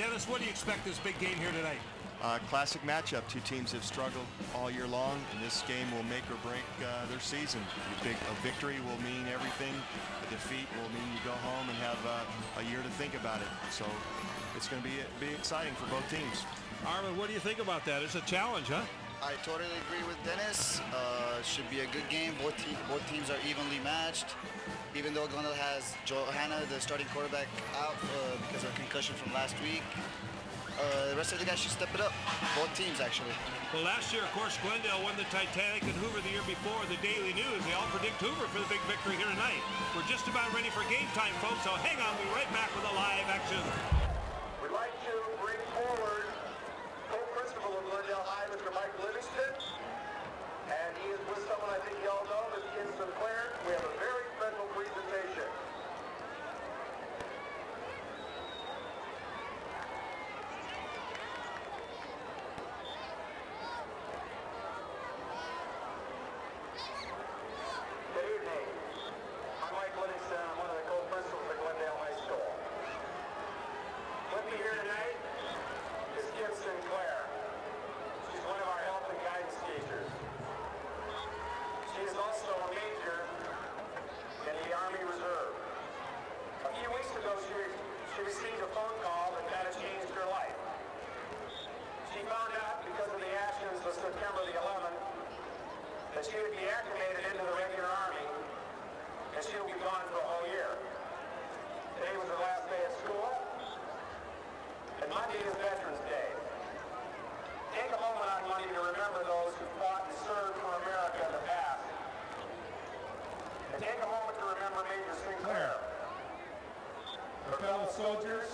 Dennis, what do you expect this big game here tonight? Classic matchup. Two teams have struggled all year long, and this game will make or break their season. A victory will mean everything. A defeat will mean you go home and have a year to think about it. So it's going to be exciting for both teams. Armin, what do you think about that? It's a challenge, huh? I totally agree with Dennis. Should be a good game. Both teams are evenly matched. Even though Glendale has Johanna, the starting quarterback, out because of a concussion from last week. The rest of the guys should step it up. Both teams, actually. Well, last year, of course, Glendale won the Titanic and Hoover the year before. The Daily News, they all predict Hoover for the big victory here tonight. We're just about ready for game time, folks, so hang on. We'll be right back with a live action. We'd like to bring forward co-principal of Glendale High, Mr. Mike Livingston. And he is with someone I think you all know, Ms. Kim Sinclair. We have a very special presentation. Good evening. I'm Mike Livingston. I'm one of the co-principals at Glendale High School. With me here tonight is Kim Sinclair. She's one of our health and guidance teachers. She is also a major in the Army Reserve. A few weeks ago, she received a phone call that kind of changed her life. She found out because of the actions of September the 11th that she would be activated into the regular Army and she will be gone for a whole year. Today was her last day at school, and Monday is Veterans Day. Take a moment on Monday to remember those who fought and served for America in the past. And take a moment to remember Major Sinclair. Our fellow soldiers,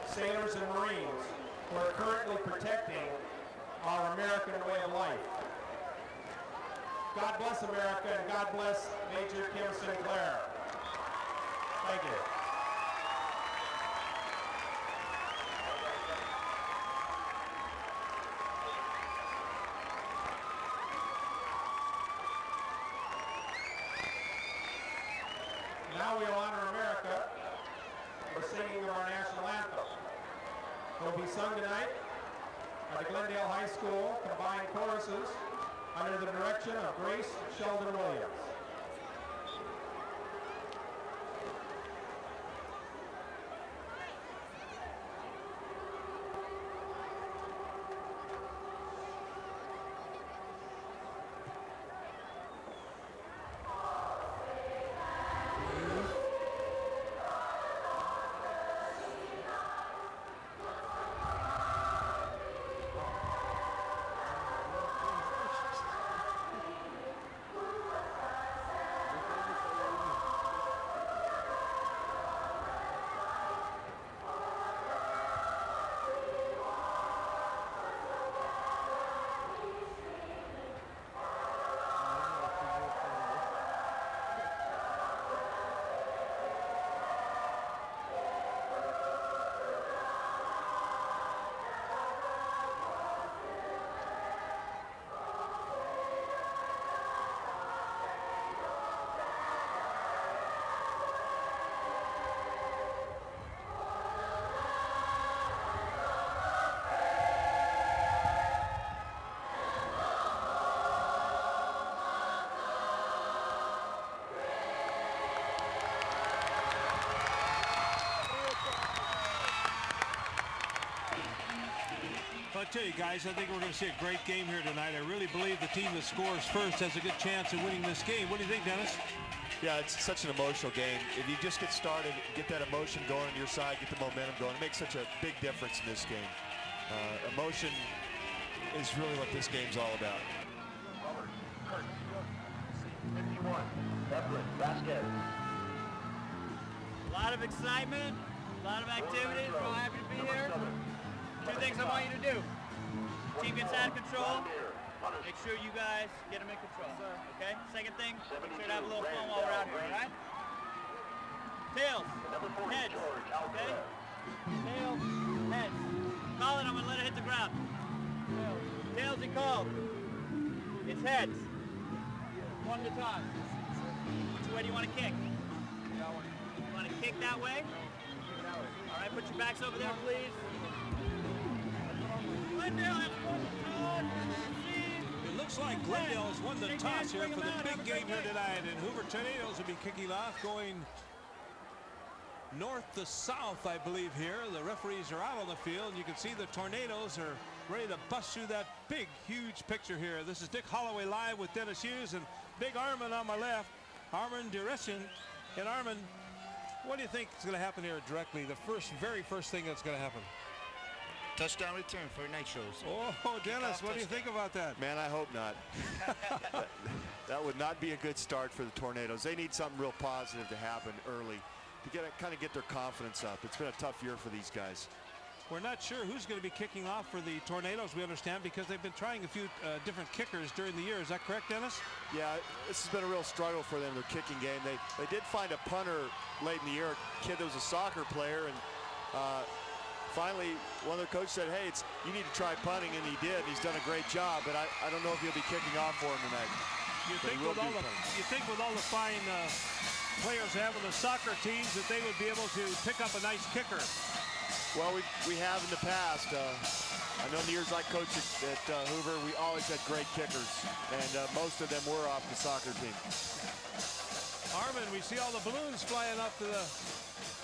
sailors, and Marines who are currently protecting our American way of life. God bless America, and God bless Major Kim Sinclair. Thank you. Now we'll honor America for singing of our national anthem. It will be sung tonight by the Glendale High School Combined Choruses under the direction of Grace Sheldon Williams. I tell you guys, I think we're going to see a great game here tonight. I really believe the team that scores first has a good chance of winning this game. What do you think, Dennis? Yeah, it's such an emotional game. If you just get started, get that emotion going on your side, get the momentum going, it makes such a big difference in this game. Emotion is really what this game's all about. 51, Evelyn Vasquez. A lot of excitement, a lot of activity. We're all happy to be here. Two things I want you to do. Team gets out of control. Make sure you guys get them in control. Okay? Second thing, make sure to have a little fun while we're out here, all right? Tails, heads, okay? Tails, heads. Call it, I'm gonna let it hit the ground. Tails he called. It's heads. One at a time. Which way do you want to kick? You want to kick that way? All right, put your backs over there, please. Glendale has won the toss. It looks like Glendale has won the toss here for the big game here tonight, and Hoover Tornadoes will be kicking off, going north to south, I believe here. The referees are out on the field. You can see the Tornadoes are ready to bust through that big, huge picture here. This is Dick Holloway live with Dennis Hughes and Big Armin on my left, Armin Dureshin. And Armin, what do you think is going to happen here directly? The very first thing that's going to happen. Touchdown return for Nitros. Oh, Dennis, what do you think about that? Man, I hope not. That would not be a good start for the Tornadoes. They need something real positive to happen early to kind of get their confidence up. It's been a tough year for these guys. We're not sure who's going to be kicking off for the Tornadoes, we understand, because they've been trying a few different kickers during the year. Is that correct, Dennis? Yeah, this has been a real struggle for them, their kicking game. They did find a punter late in the year, a kid that was a soccer player, and finally one of their coaches said, hey, you need to try punting, and he did. He's done a great job, but I don't know if he'll be kicking off for him tonight. You think with all the fine players they have on the soccer teams that they would be able to pick up a nice kicker? Well, we have in the past. I know in the years I coached at Hoover, we always had great kickers, and most of them were off the soccer team. Armin, we see all the balloons flying up to the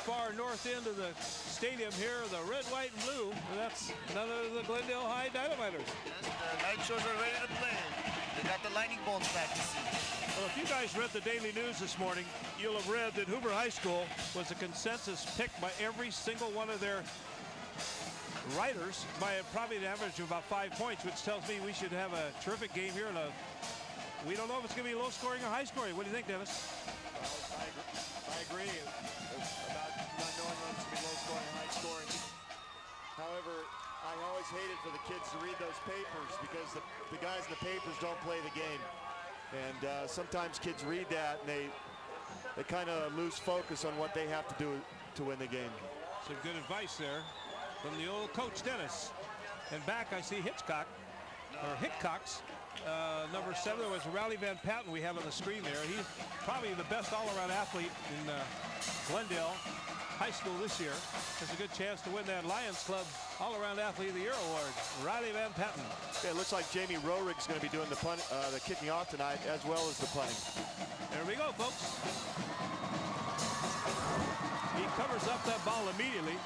far north end of the stadium here, the red, white, and blue. And that's none of the Glendale High Dynamiters. Yes, the Nitros are ready to play. They got the lightning bolts back this season. Well, if you guys read the Daily News this morning, you'll have read that Hoover High School was a consensus pick by every single one of their writers by probably an average of about 5 points, which tells me we should have a terrific game here. And we don't know if it's going to be low scoring or high scoring. What do you think, Dennis? I agree about not knowing whether it's going to be low scoring or high scoring. However, I always hated for the kids to read those papers because the guys in the papers don't play the game. And sometimes kids read that and they kind of lose focus on what they have to do to win the game. Some good advice there from the old coach, Dennis. And back I see Hitchcox, number 7. There was Rowley Van Patten we have on the screen there. He's probably the best all-around athlete in Glendale High School this year. Has a good chance to win that Lions Club All-Around Athlete of the Year award. Riley Van Patten. Yeah, it looks like Jamie Roerig's going to be doing the kicking off tonight as well as the punting. There we go, folks. He covers up that ball immediately.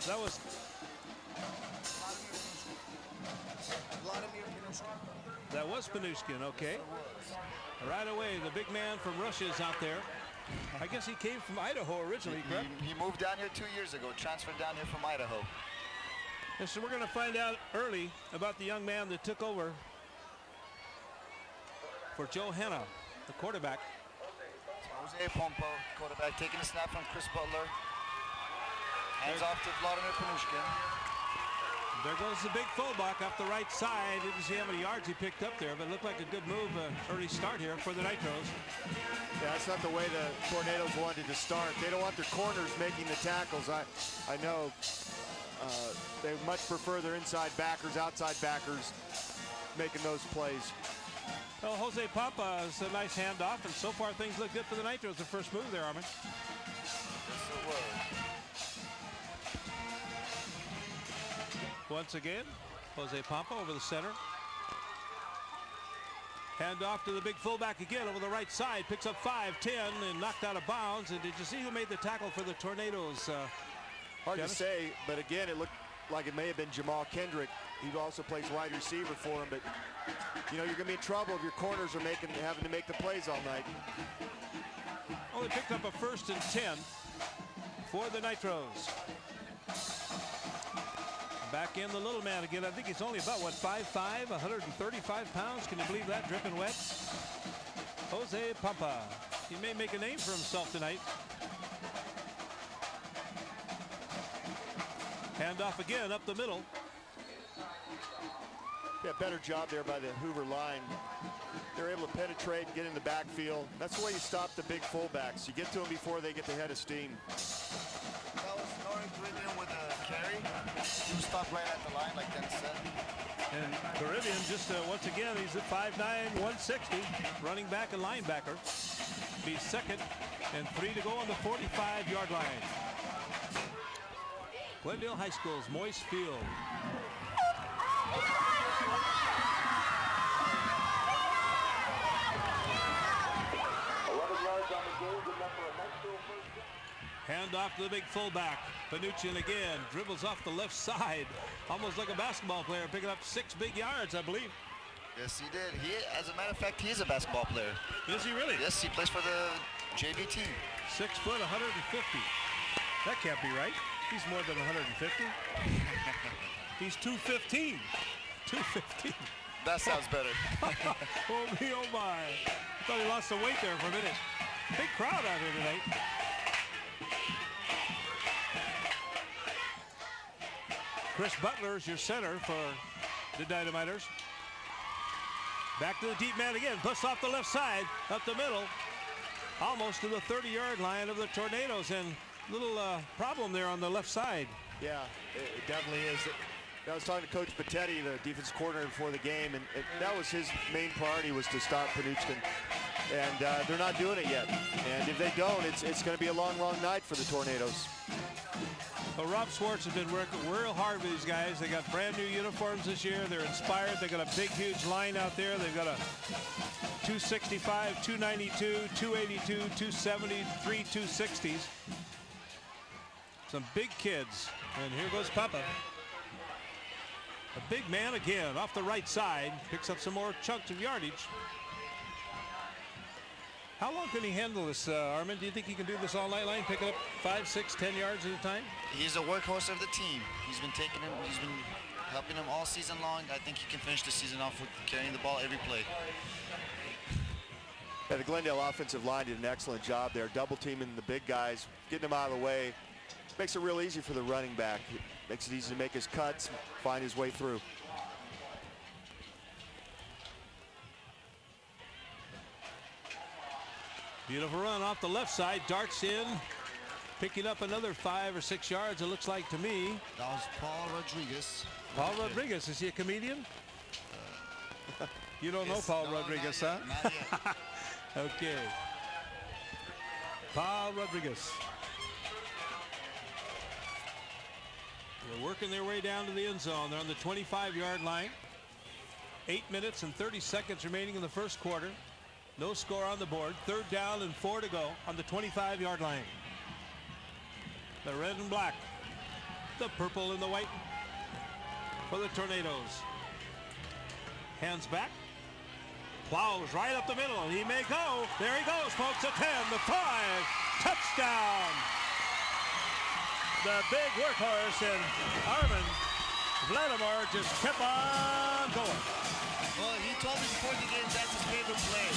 That was Panushkin, okay. Right away, the big man from Russia is out there. I guess he came from Idaho originally, correct? He moved down here 2 years ago, transferred down here from Idaho. Yes, so we're going to find out early about the young man that took over for Joe Hanna, the quarterback. Jose Pompo, quarterback, taking a snap from Chris Butler. Hands off to Vladimir Panushkin. There goes the big fullback up the right side. Didn't see how many yards he picked up there, but it looked like a good move, early start here for the Nitros. Yeah, that's not the way the Tornadoes wanted to start. They don't want their corners making the tackles. I know they much prefer their inside backers, outside backers making those plays. Well, Jose Papa is a nice handoff, and so far things look good for the Nitros. The first move there, Armin. Yes, it was. Once again, Jose Pampa over the center. Hand off to the big fullback again over the right side. Picks up 5-10 and knocked out of bounds. And did you see who made the tackle for the Tornadoes? Hard Dennis? to say, but again, it looked like it may have been Jamal Kendrick. He also plays wide receiver for him, but you know, you're going to be in trouble if your corners are having to make the plays all night. Only picked up a 1st and 10 for the Nitros. Back in the little man again. I think he's only about, what, 5'5", 135 pounds. Can you believe that, dripping wet? Jose Pampa. He may make a name for himself tonight. Hand off again up the middle. Yeah, better job there by the Hoover line. They're able to penetrate and get in the backfield. That's the way you stop the big fullbacks. You get to them before they get the head of steam. That was Norris Caribbean with a carry. He was stopped right at the line, like Dennis said. And Caribbean just, once again, he's at 5'9", 160, running back and linebacker. be 2nd and 3 to go on the 45-yard line. Glendale High School's moist field. Hand off to the big fullback. Panuccian again dribbles off the left side, almost like a basketball player, picking up 6 big yards, I believe. Yes, he did. As a matter of fact, he is a basketball player. Is he really? Yes, he plays for the JV team. 6 foot, 150. That can't be right. He's more than 150. He's 215. 215. That sounds better. Oh me, oh my. Thought he lost the weight there for a minute. Big crowd out here tonight. Chris Butler is your center for the Dynamiters. Back to the deep man again. Push off the left side, up the middle, almost to the 30-yard line of the Tornadoes. And little problem there on the left side. Yeah, it definitely is. I was talking to Coach Patetti, the defense coordinator, before the game, and that was his main priority, was to stop Panuccian. And they're not doing it yet. And if they don't, it's going to be a long, long night for the Tornadoes. Well, Rob Schwartz has been working real hard with these guys. They got brand new uniforms this year. They're inspired. They got a big, huge line out there. They've got a 265, 292, 282, 273, 260s. Some big kids. And here goes Papa. A big man again off the right side. Picks up some more chunks of yardage. How long can he handle this, Armin? Do you think he can do this all night long, picking up 5, 6, 10 yards at a time? He's a workhorse of the team. He's been helping him all season long. I think he can finish the season off with carrying the ball every play. Yeah, the Glendale offensive line did an excellent job there, double teaming the big guys, getting them out of the way. Makes it real easy for the running back. It makes it easy to make his cuts, find his way through. Beautiful run off the left side, darts in, picking up another 5 or 6 yards, it looks like to me. That was Paul Rodriguez. Paul Rodriguez, is he a comedian? You don't know Paul Rodriguez, huh? Not yet. Okay. Paul Rodriguez. They're working their way down to the end zone. They're on the 25-yard line. 8 minutes and 30 seconds remaining in the first quarter. No score on the board. 3rd down and 4 to go on the 25-yard line. The red and black. The purple and the white for the Tornadoes. Hands back. Plows right up the middle. He may go. There he goes, folks. The 10, the 5. Touchdown. The big workhorse, and Armin Vladimir just kept on going. Well, he told me before the game that's his favorite play.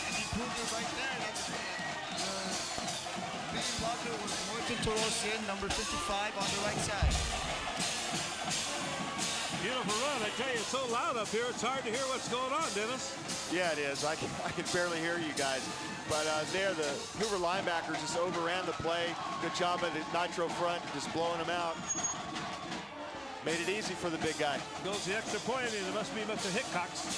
And he proved it right there. Big blocker was Morton Torosin, number 55 on the right side. Beautiful run. I tell you, it's so loud up here, it's hard to hear what's going on, Dennis. Yeah, it is. I can barely hear you guys. But there, the Hoover linebackers just overran the play. Good job at the Nitro front, just blowing them out. Made it easy for the big guy. Goes the extra point, and it must be Mr. Hickox.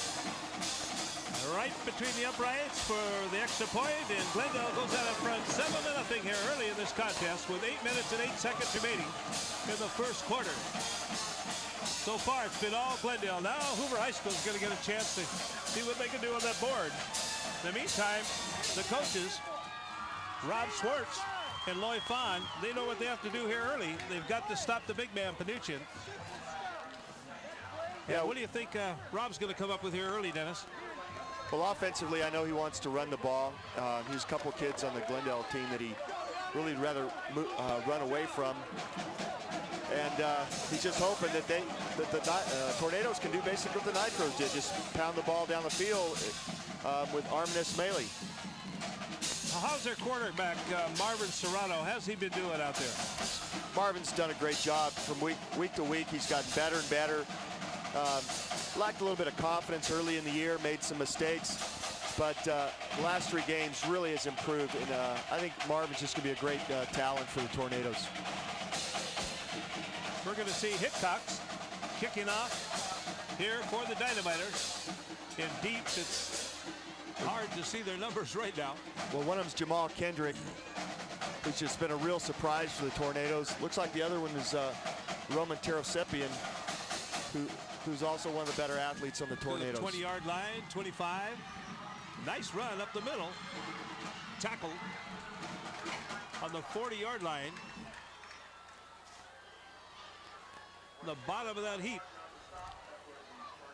Right between the uprights for the extra point, and Glendale goes out in front 7-0 here early in this contest with 8 minutes and 8 seconds remaining in the first quarter. So far, it's been all Glendale. Now Hoover High School is going to get a chance to see what they can do on that board. In the meantime, the coaches, Rob Schwartz and Loy Fahn, they know what they have to do here early. They've got to stop the big man, Panuccian. Yeah, what do you think Rob's going to come up with here early, Dennis? Well, offensively, I know he wants to run the ball. There's a couple kids on the Glendale team that he really rather run away from. And he's just hoping that the Tornadoes can do basically what the Nitros did, just pound the ball down the field with Armin Ismaili. How's their quarterback, Marvin Serrano? How's he been doing out there? Marvin's done a great job from week to week. He's gotten better and better. Lacked a little bit of confidence early in the year, made some mistakes. But the last 3 games really has improved. And I think Marvin's just going to be a great talent for the Tornadoes. We're going to see Hickox kicking off here for the Dynamiters. In deep, it's Hard to see their numbers right now. Well, one of them's Jamal Kendrick, who's just been a real surprise for the Tornadoes. Looks like the other one is Roman Terosepian, who's also one of the better athletes on the Tornadoes. 20-yard line, 25. Nice run up the middle. Tackle on the 40-yard line. The bottom of that heap.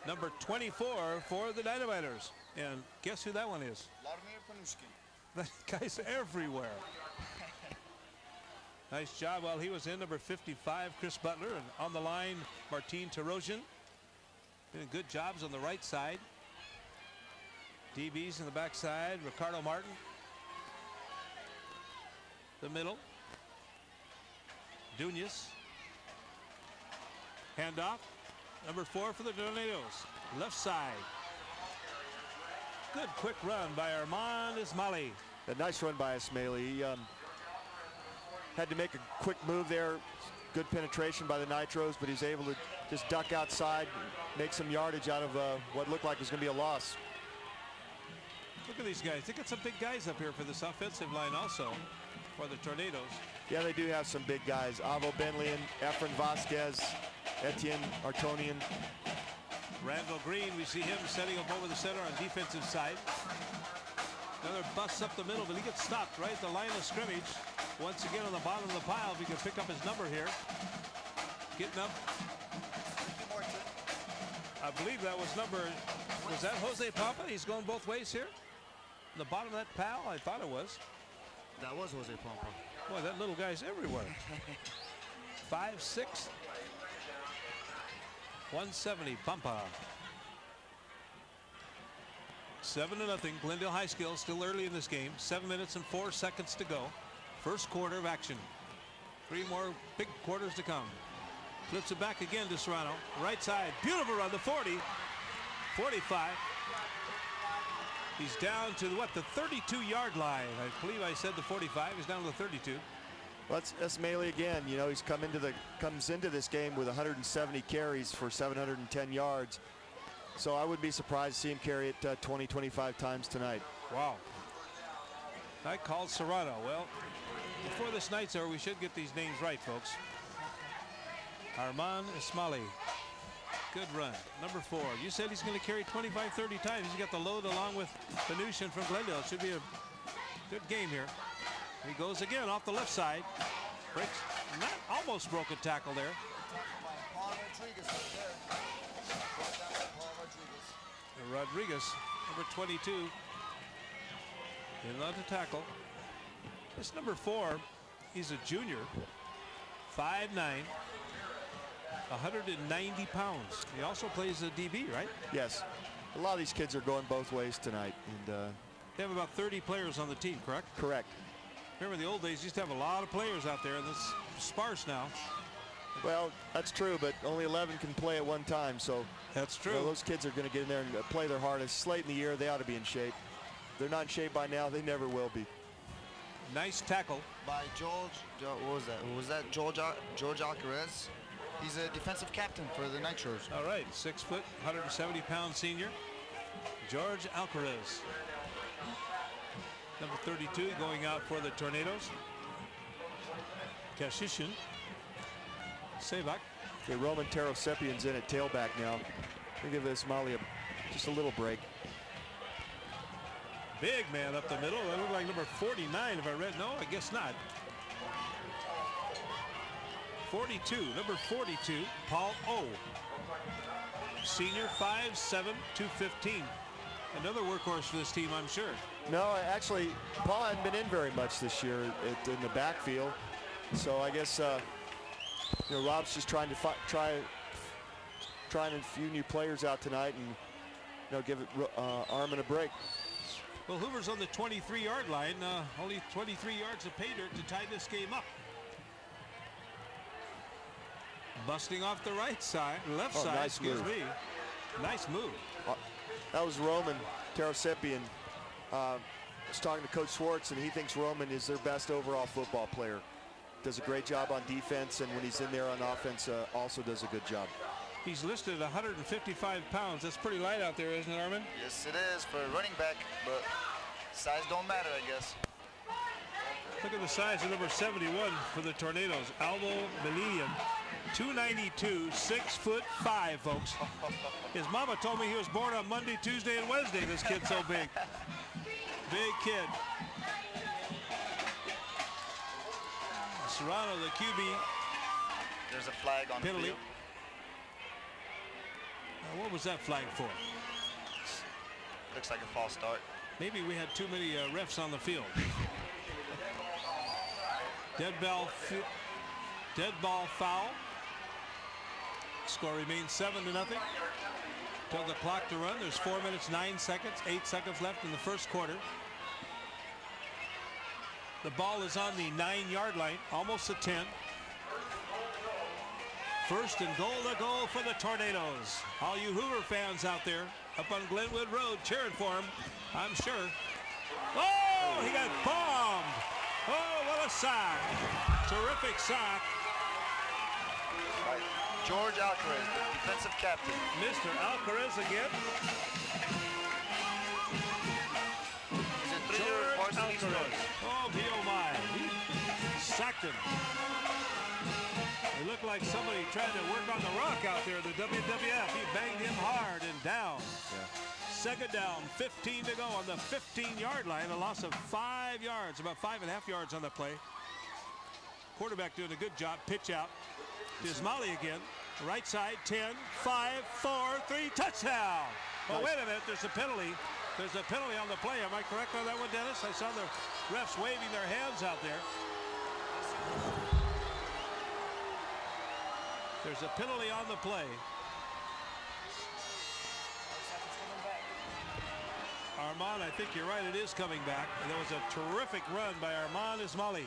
Number 24 for the Dynamiters. And guess who that one is? That guy's everywhere. Nice job while he was in. Number 55, Chris Butler. And on the line, Martin Tarosian. Doing good jobs on the right side. DBs in the backside. Ricardo Martin. The middle. Dunas. Handoff. Number 4 for the Tornadoes. Left side. Good quick run by Armand Ismaili. A nice run by Ismaili. He had to make a quick move there. Good penetration by the Nitros, but he's able to just duck outside, make some yardage out of what looked like was going to be a loss. Look at these guys. They got some big guys up here for this offensive line also for the Tornadoes. Yeah, they do have some big guys. Avo Benlian, Efren Vasquez, Etienne Artonian. Randall Green, we see him setting up over the center on defensive side. Another bust up the middle, but he gets stopped right at the line of scrimmage. Once again on the bottom of the pile, if he can pick up his number here. Getting up. I believe that was was that Jose Pampa? He's going both ways here. The bottom of that pile, I thought it was. That was Jose Pampa. Boy, that little guy's everywhere. 5'6". 170, Pampa. 7-0, Glendale High School, still early in this game. 7 minutes and 4 seconds to go. First quarter of action. 3 more big quarters to come. Flips it back again to Serrano. Right side, beautiful run, the 40. 45. He's down to what, the 32-yard line. I believe I said the 45. He's down to the 32. Well, that's Ismaili again. You know, he's comes into this game with 170 carries for 710 yards. So I would be surprised to see him carry it 20, 25 times tonight. Wow. I called Serrano. Well, before this night's over, we should get these names right, folks. Armand Ismaili. Good run. Number 4. You said he's going to carry 25, 30 times. He's got the load along with Venusian from Glendale. Should be a good game here. He goes again off the left side. Breaks. Almost broke a tackle there. Rodriguez, number 22, in on to tackle. This number 4, he's a junior, 5'9", 190 pounds. He also plays a DB, right? Yes. A lot of these kids are going both ways tonight. And they have about 30 players on the team, correct? Correct. Remember the old days, used to have a lot of players out there, and it's sparse now. Well, that's true, but only 11 can play at one time, so that's true. You know, those kids are going to get in there and play their hardest. It's late in the year, they ought to be in shape. They're not in shape by now, they never will be. Nice tackle by what was that? Was that George Alcaraz? He's a defensive captain for the Nitros. All right, 6 foot, 170-pound senior, George Alcaraz. Number 32 going out for the Tornadoes. Kashishin. Sevak. Okay, Roman Terosepian's in at tailback now. We'll give Ismaili just a little break. Big man up the middle. That looked like number 49 if I read. No, I guess not. 42, number 42, Paul O. Senior, 5'7", 215. Another workhorse for this team, I'm sure. No, actually, Paul hadn't been in very much this year in the backfield. So I guess you know, Rob's just trying a few new players out tonight, and you know, give Armin a break. Well, Hoover's on the 23-yard line. Only 23 yards of pay dirt to tie this game up. Busting off the right side, left side. Nice excuse move. me. Nice move. That was Roman Terosepian. Was talking to Coach Schwartz, and he thinks Roman is their best overall football player. Does a great job on defense, and when he's in there on offense, also does a good job. He's listed at 155 pounds. That's pretty light out there, isn't it, Armin? Yes, it is for a running back, but size don't matter, I guess. Look at the size of number 71 for the Tornadoes. Alvo Millennium, 292, 6'5", folks. His mama told me he was born on Monday, Tuesday, and Wednesday. This kid's so big. Big kid. Serrano, the QB. There's a flag on penalty. the field. What was that flag for? Looks like a false start. Maybe we had too many refs on the field. Dead ball foul. Score remains 7-0. Told the clock to run. There's 4 minutes, 9 seconds, 8 seconds left in the first quarter. The ball is on the 9-yard line, almost a 10. First and goal to go for the Tornadoes. All you Hoover fans out there up on Glenwood Road cheering for him, I'm sure. Oh, he got bombed. Oh, what a sack. Terrific sack. George Alcaraz, the defensive captain. Mr. Alcaraz again. He's a three-year George varsity Alcaraz. starter. Oh, my. He sacked him. It looked like somebody trying to work on the rock out there, the WWF. He banged him hard and down. Yeah. Second down, 15 to go on the 15-yard line. A loss of 5 yards, about 5.5 yards on the play. Quarterback doing a good job. Pitch out. Dismally again. Right side, 10, 5, 4, 3, touchdown. Oh, wait a minute. There's a penalty. There's a penalty on the play. Am I correct on that one, Dennis? I saw the refs waving their hands out there. There's a penalty on the play. Armand, I think you're right. It is coming back. And there was a terrific run by Armand Ismaili.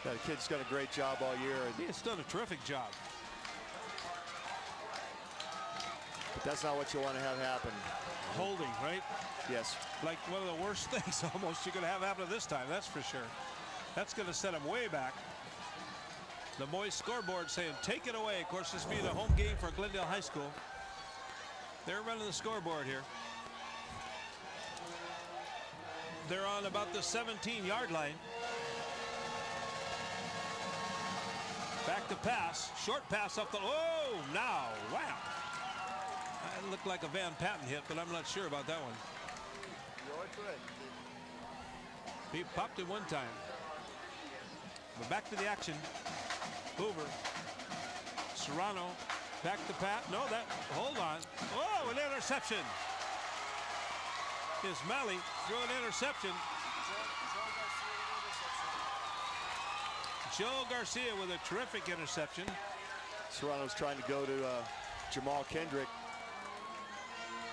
Yeah, the kid's done a great job all year. He has done a terrific job. But that's not what you want to have happen. Holding, right? Yes. Like one of the worst things almost you could have happen this time, that's for sure. That's going to set him way back. The Moist scoreboard saying, take it away. Of course, this being a home game for Glendale High School. They're running the scoreboard here. They're on about the 17-yard line. Back to pass. Short pass up the... Oh, now. Wow. That looked like a Van Patten hit, but I'm not sure about that one. You're correct. He popped it one time. But back to the action. Hoover. Serrano. Back to Pat. No, that... Hold on. Oh, an interception. Ismaili threw an interception. Joe Garcia with a terrific interception. Serrano's trying to go to Jamal Kendrick.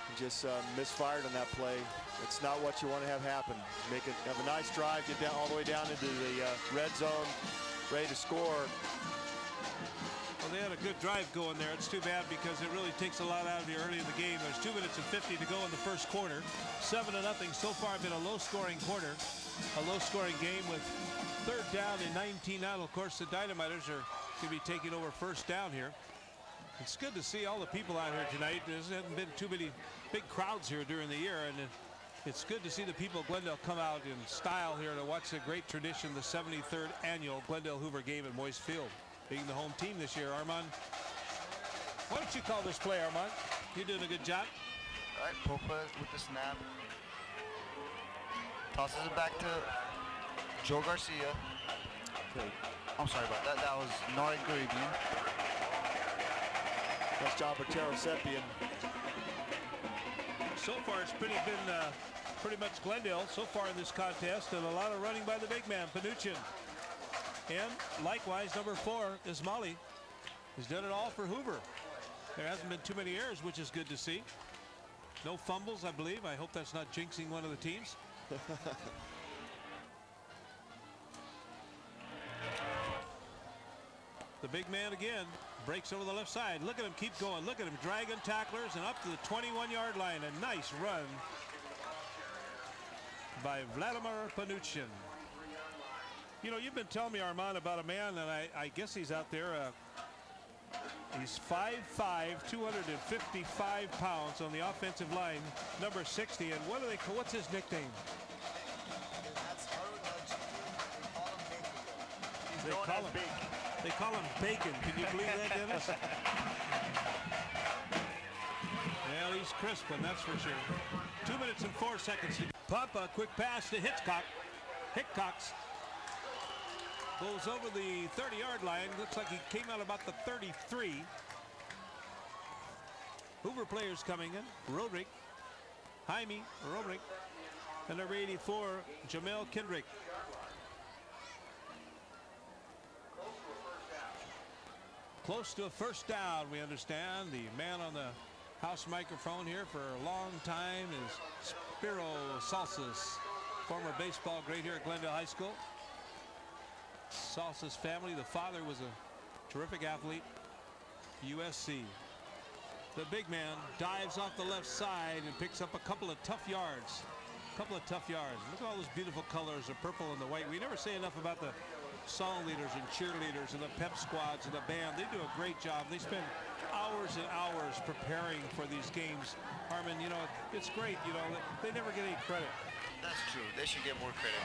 He just misfired on that play. It's not what you want to have happen. Have a nice drive, get down all the way down into the red zone, ready to score. Well, they had a good drive going there. It's too bad because it really takes a lot out of you early in the game. There's 2 minutes and 50 to go in the first quarter. 7-0 so far. Been a low-scoring quarter, a low-scoring game with third down and 19 out. Of course, the Dynamiters are going to be taking over first down here. It's good to see all the people out here tonight. There hasn't been too many big crowds here during the year, and it's good to see the people of Glendale come out in style here to watch the great tradition, the 73rd annual Glendale Hoover game at Moist Field. Being the home team this year, Armand. Why don't you call this play, Armand? You're doing a good job. All right, Popa with the snap. Tosses it back to Joe Garcia. Okay. I'm sorry about that. That was Nari Garibian. Nice job for Taro Sepian. So far, it's been pretty much Glendale so far in this contest, and a lot of running by the big man, Panuchin. And likewise, number 4, Ismaili. He's done it all for Hoover. There hasn't been too many errors, which is good to see. No fumbles, I believe. I hope that's not jinxing one of the teams. The big man again breaks over the left side. Look at him keep going. Look at him dragging tacklers and up to the 21-yard line. A nice run by Vladimir Panuchin. You know, you've been telling me, Armand, about a man, and I guess he's out there, He's 5'5", 255 pounds on the offensive line, number 60. And what do they call? What's his nickname? They call him Bacon. Can you believe that, Dennis? Well, he's crisping, that's for sure. 2 minutes and 4 seconds to go. Papa, quick pass to Hitchcock. Hickox goes over the 30-yard line. Looks like he came out about the 33. Hoover players coming in. Roderick, Jaime Roderick, and number 84, Jamel Kendrick. Close to a first down, we understand. The man on the house microphone here for a long time is Spiro Salsas, former baseball great here at Glendale High School. Salsas family, the father was a terrific athlete, USC. The big man dives off the left side and picks up a couple of tough yards. Look at all those beautiful colors, the purple and the white. We never say enough about the song leaders and cheerleaders and the pep squads and the band. They do a great job. They spend hours and hours preparing for these games. Harmon, you know, it's great, you know, they never get any credit. That's true. They should get more credit.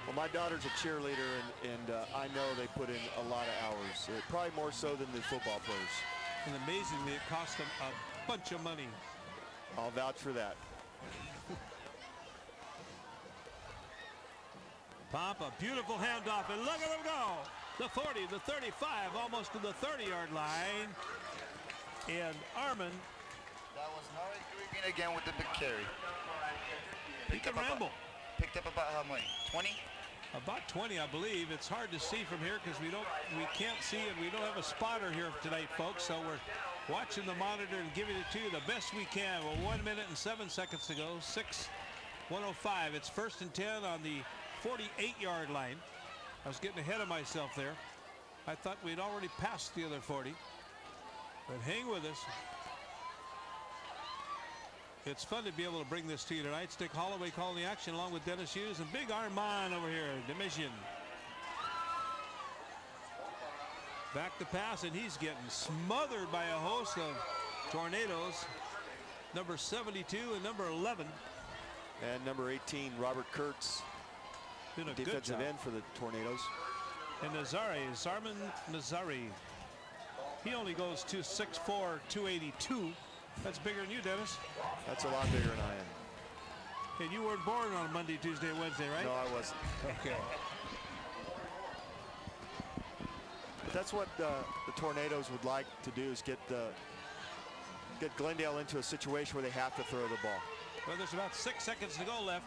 Well, my daughter's a cheerleader, and I know they put in a lot of hours, probably more so than the football players. And amazingly, it cost them a bunch of money. I'll vouch for that. Pop, a beautiful handoff, and look at them go. The 40, the 35, almost to the 30-yard line. And Armin. That was Nari Green again with the big carry. He can ramble. Picked up about how many? 20? About 20, I believe. It's hard to see from here because we can't see it. We don't have a spotter here tonight, folks. So we're watching the monitor and giving it to you the best we can. Well, 1 minute and 7 seconds to go. 6:105. It's 1st and 10 on the 48-yard line. I was getting ahead of myself there. I thought we'd already passed the other 40. But hang with us. It's fun to be able to bring this to you tonight. Stick Holloway calling the action along with Dennis Hughes and Big Armand over here, Dimission. Back to pass, and he's getting smothered by a host of tornadoes. Number 72 and number 11. And number 18, Robert Kurtz, Been a defensive good job. end for the Tornadoes. And Nazari, Sarman Nazari. He only goes to 6'4", 282. That's bigger than you, Dennis. That's a lot bigger than I am. And you weren't born on Monday, Tuesday, Wednesday, right? No, I wasn't. Okay. But that's what the Tornadoes would like to do, is get Glendale into a situation where they have to throw the ball. Well, there's about 6 seconds to go left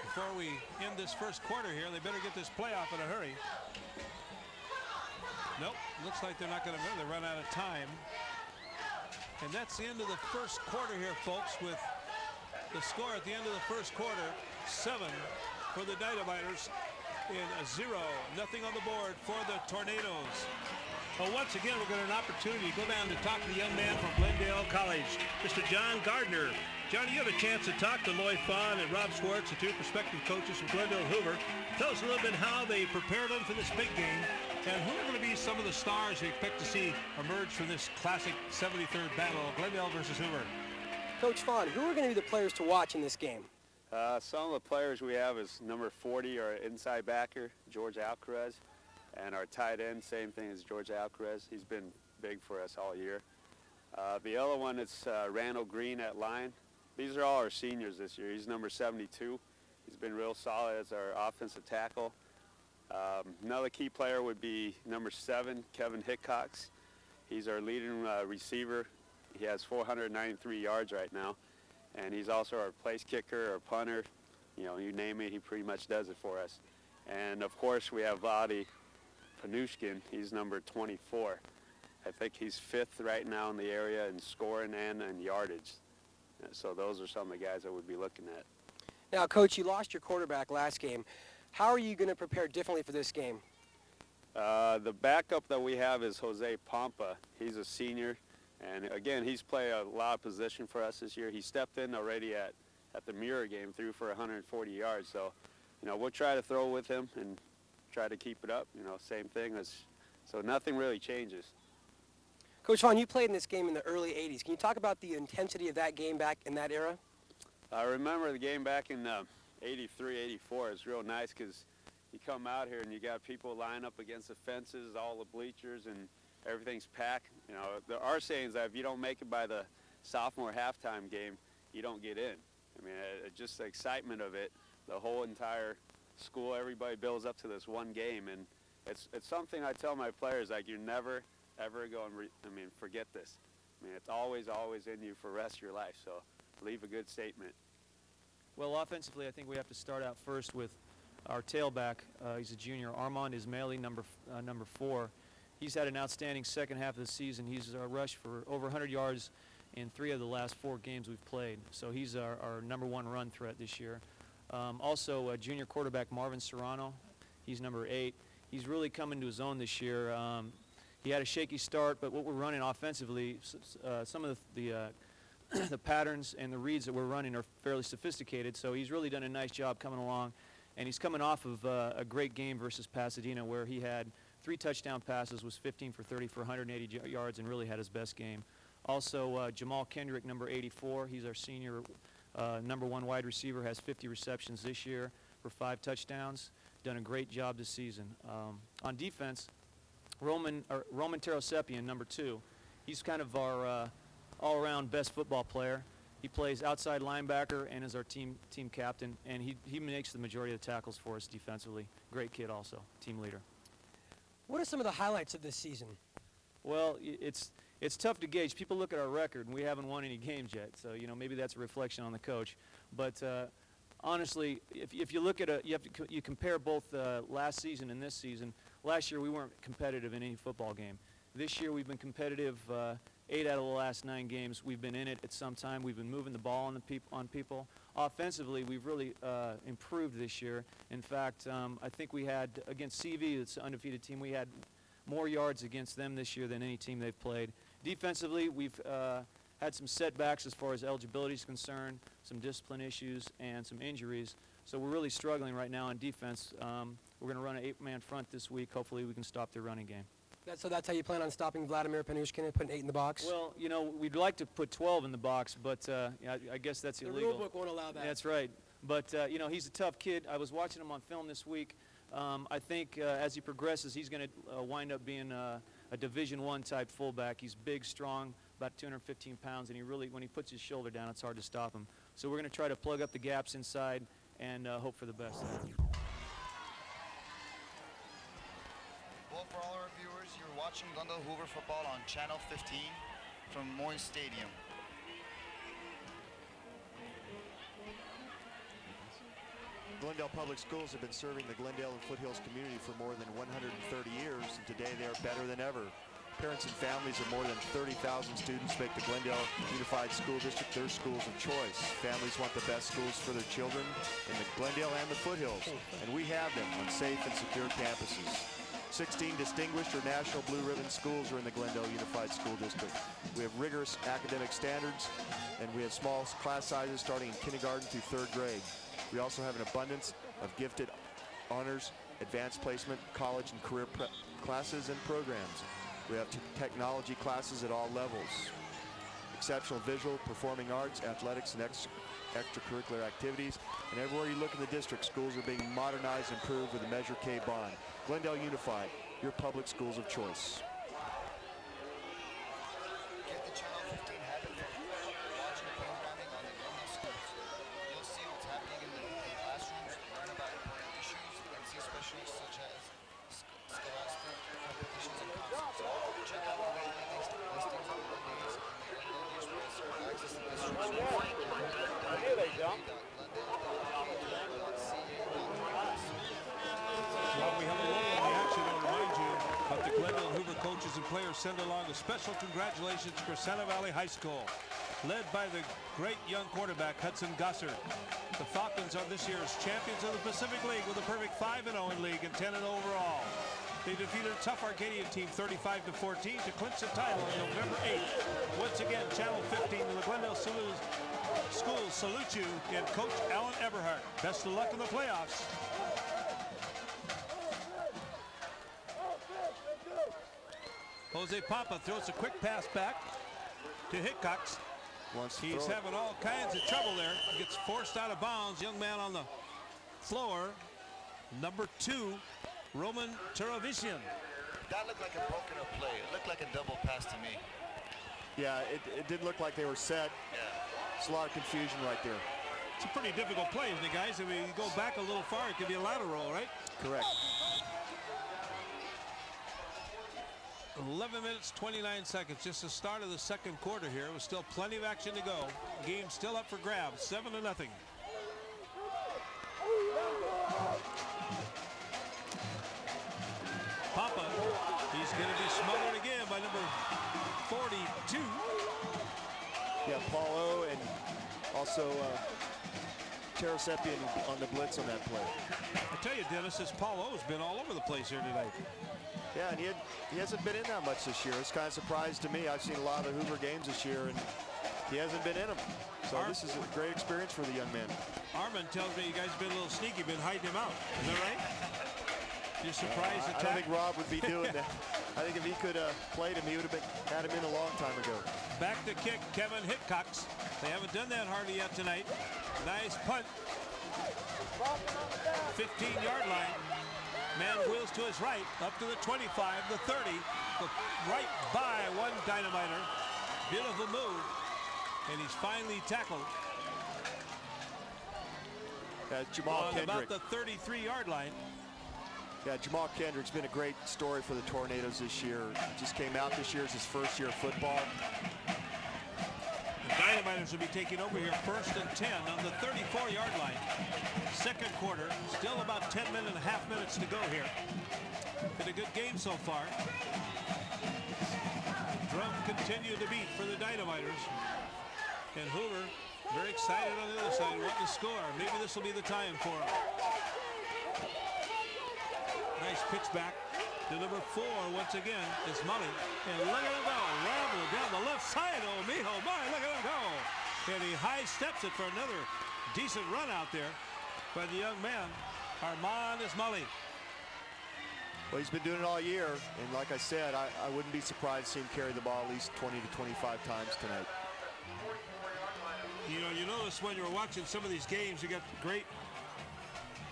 before we end this first quarter here. They better get this playoff in a hurry. Nope, looks like they're not going to win. They run out of time. And that's the end of the first quarter here, folks, with the score at the end of the first quarter, 7 for the Dynamiters and 0, nothing on the board for the Tornadoes. Well, once again, we're going to have an opportunity to go down to talk to the young man from Glendale College, Mr. John Gardner. Johnny, you have a chance to talk to Loy Fawn and Rob Schwartz, the two prospective coaches from Glendale Hoover. Tell us a little bit how they prepared them for this big game, and who are going to be some of the stars you expect to see emerge from this classic 73rd battle, Glendale versus Hoover. Coach Fawn, who are going to be the players to watch in this game? Some of the players we have is number 40, our inside backer, George Alcaraz, and our tight end, same thing as George Alcaraz. He's been big for us all year. The other one is Randall Green at line. These are all our seniors this year. He's number 72. He's been real solid as our offensive tackle. Another key player would be number 7, Kevin Hickox. He's our leading receiver. He has 493 yards right now, and he's also our place kicker, our punter. You know, you name it, he pretty much does it for us. And of course, we have Vladi Panushkin. He's number 24. I think he's 5th right now in the area in scoring and in yardage. So those are some of the guys that we'd be looking at. Now, Coach, you lost your quarterback last game. How are you going to prepare differently for this game? The backup that we have is Jose Pompa. He's a senior, and again, he's played a lot of position for us this year. He stepped in already at the Mirror game, threw for 140 yards. So, you know, we'll try to throw with him and try to keep it up. You know, same thing. So nothing really changes. Coach Vaughn, you played in this game in the early 80s. Can you talk about the intensity of that game back in that era? I remember the game back in 83, 84. It's real nice because you come out here and you got people line up against the fences, all the bleachers, and everything's packed. You know, there are sayings that if you don't make it by the sophomore halftime game, you don't get in. I mean, just the excitement of it, the whole entire school, everybody builds up to this one game, and it's something I tell my players, like, you're never, ever going, forget this. I mean, it's always, always in you for the rest of your life, so leave a good statement. Well, offensively, I think we have to start out first with our tailback. He's a junior. Armand Ismaili, number 4. He's had an outstanding second half of the season. He's rushed for over 100 yards in 3 of the last 4 games we've played. So he's our number 1 run threat this year. Also, junior quarterback Marvin Serrano. He's number 8. He's really coming to his own this year. He had a shaky start, but what we're running offensively, some of the patterns and the reads that we're running are fairly sophisticated. So he's really done a nice job coming along. And he's coming off of a great game versus Pasadena where he had 3 touchdown passes, was 15 for 30 for 180 yards, and really had his best game. Also, Jamal Kendrick, number 84, he's our senior number 1 wide receiver, has 50 receptions this year for 5 touchdowns. Done a great job this season. On defense, Roman Terosepian, number 2, he's kind of our all-around best football player. He plays outside linebacker and is our team captain, and he makes the majority of the tackles for us defensively. Great kid also, team leader. What are some of the highlights of this season? Well, it's tough to gauge. People look at our record, and we haven't won any games yet, so maybe that's a reflection on the coach. But honestly, if you look at you compare both last season and this season. Last year we weren't competitive in any football game. This year we've been competitive 8 out of the last 9 games. We've been in it at some time. We've been moving the ball on people. Offensively, we've really improved this year. In fact, I think we had, against CV, it's an undefeated team, we had more yards against them this year than any team they've played. Defensively, we've had some setbacks as far as eligibility is concerned, some discipline issues, and some injuries. So we're really struggling right now on defense. We're going to run an 8-man front this week. Hopefully we can stop their running game. So that's how you plan on stopping Vladimir Panushkin and putting 8 in the box? Well, we'd like to put 12 in the box, but I guess that's illegal. The rule book won't allow that. That's right. But, he's a tough kid. I was watching him on film this week. I think as he progresses, he's going to wind up being a Division I type fullback. He's big, strong, about 215 pounds, and when he puts his shoulder down, it's hard to stop him. So we're going to try to plug up the gaps inside and hope for the best. Well, for all our viewers, you're watching Glendale Hoover football on Channel 15 from Moyes Stadium. Glendale Public Schools have been serving the Glendale and Foothills community for more than 130 years, and today they are better than ever. Parents and families of more than 30,000 students make the Glendale Unified School District their schools of choice. Families want the best schools for their children in the Glendale and the Foothills, and we have them on safe and secure campuses. 16 distinguished or national blue ribbon schools are in the Glendale Unified School District. We have rigorous academic standards, and we have small class sizes starting in kindergarten through 3rd grade. We also have an abundance of gifted honors, advanced placement, college and career prep classes and programs. We have technology classes at all levels. Exceptional visual, performing arts, athletics, and extracurricular activities. And everywhere you look in the district, schools are being modernized and improved with a Measure K bond. Glendale Unified, your public schools of choice. Get the Channel 15 habit from watching programming on the Glendale schools. You'll see what's happening in the classrooms, learn about important issues, and see specials such as scholastic competitions and concerts. Check out the listings of holidays and the Glendale News Press for access to district. Here they go. Well, we have a roll on the action. I'll remind you of the Glendale Hoover coaches and players send along a special congratulations to Crescenta Valley High School, led by the great young quarterback Hudson Gossard. The Falcons are this year's champions of the Pacific League with a perfect 5-0 in league and 10-0 overall. They defeated a tough Arcadian team 35-14 to clinch the title on November 8th. Once again, Channel 15 and the Glendale Schools salute you and Coach Alan Eberhardt. Best of luck in the playoffs. Jose Papa throws a quick pass back to Hickox. He's having all kinds of trouble there. Gets forced out of bounds. Young man on the floor, number 2, Roman Teravisian. That looked like a broken up play. It looked like a double pass to me. Yeah, it did look like they were set. Yeah. There's a lot of confusion right there. It's a pretty difficult play, isn't it, guys? If we go back a little far, it could be a ladder roll, right? Correct. 11 minutes, 29 seconds. Just the start of the second quarter here. With still plenty of action to go. Game still up for grabs, 7-0. Papa, he's going to be smothered again by number 42. Yeah, Paulo and also Tarasepian on the blitz on that play. I tell you, Dennis, this Paulo's been all over the place here tonight. Yeah, and he hasn't been in that much this year. It's kind of surprised to me. I've seen a lot of the Hoover games this year, and he hasn't been in them. So this is a great experience for the young man. Armin tells me you guys have been a little sneaky, been hiding him out. Is that right? You're surprised I don't think Rob would be doing that. I think if he could have played him, he would have had him in a long time ago. Back to kick, Kevin Hickox. They haven't done that hardly yet tonight. Nice punt. 15-yard line. Man wheels to his right, up to the 25, the 30, right by one dynamiter. Beautiful move, and he's finally tackled Jamal on Kendrick. about the 33-yard line. Yeah, Jamal Kendrick's been a great story for the Tornadoes this year. Just came out this year as his first year of football. The Dynamiters will be taking over here 1st and 10 on the 34-yard line. Second quarter, still about 10 and a half minutes to go here. Been a good game so far. Drum continued to beat for the Dynamiters. And Hoover, very excited on the other side, wanting to score. Maybe this will be the time for him. Nice pitch back to number 4 once again. It's Mully. And look at him go. Ramble down the left side. Oh, mijo, my, look at him go. And he high steps it for another decent run out there by the young man, Armand Ismaili. Well, he's been doing it all year. And like I said, I wouldn't be surprised to see him carry the ball at least 20 to 25 times tonight. You know, you notice when you're watching some of these games, you got great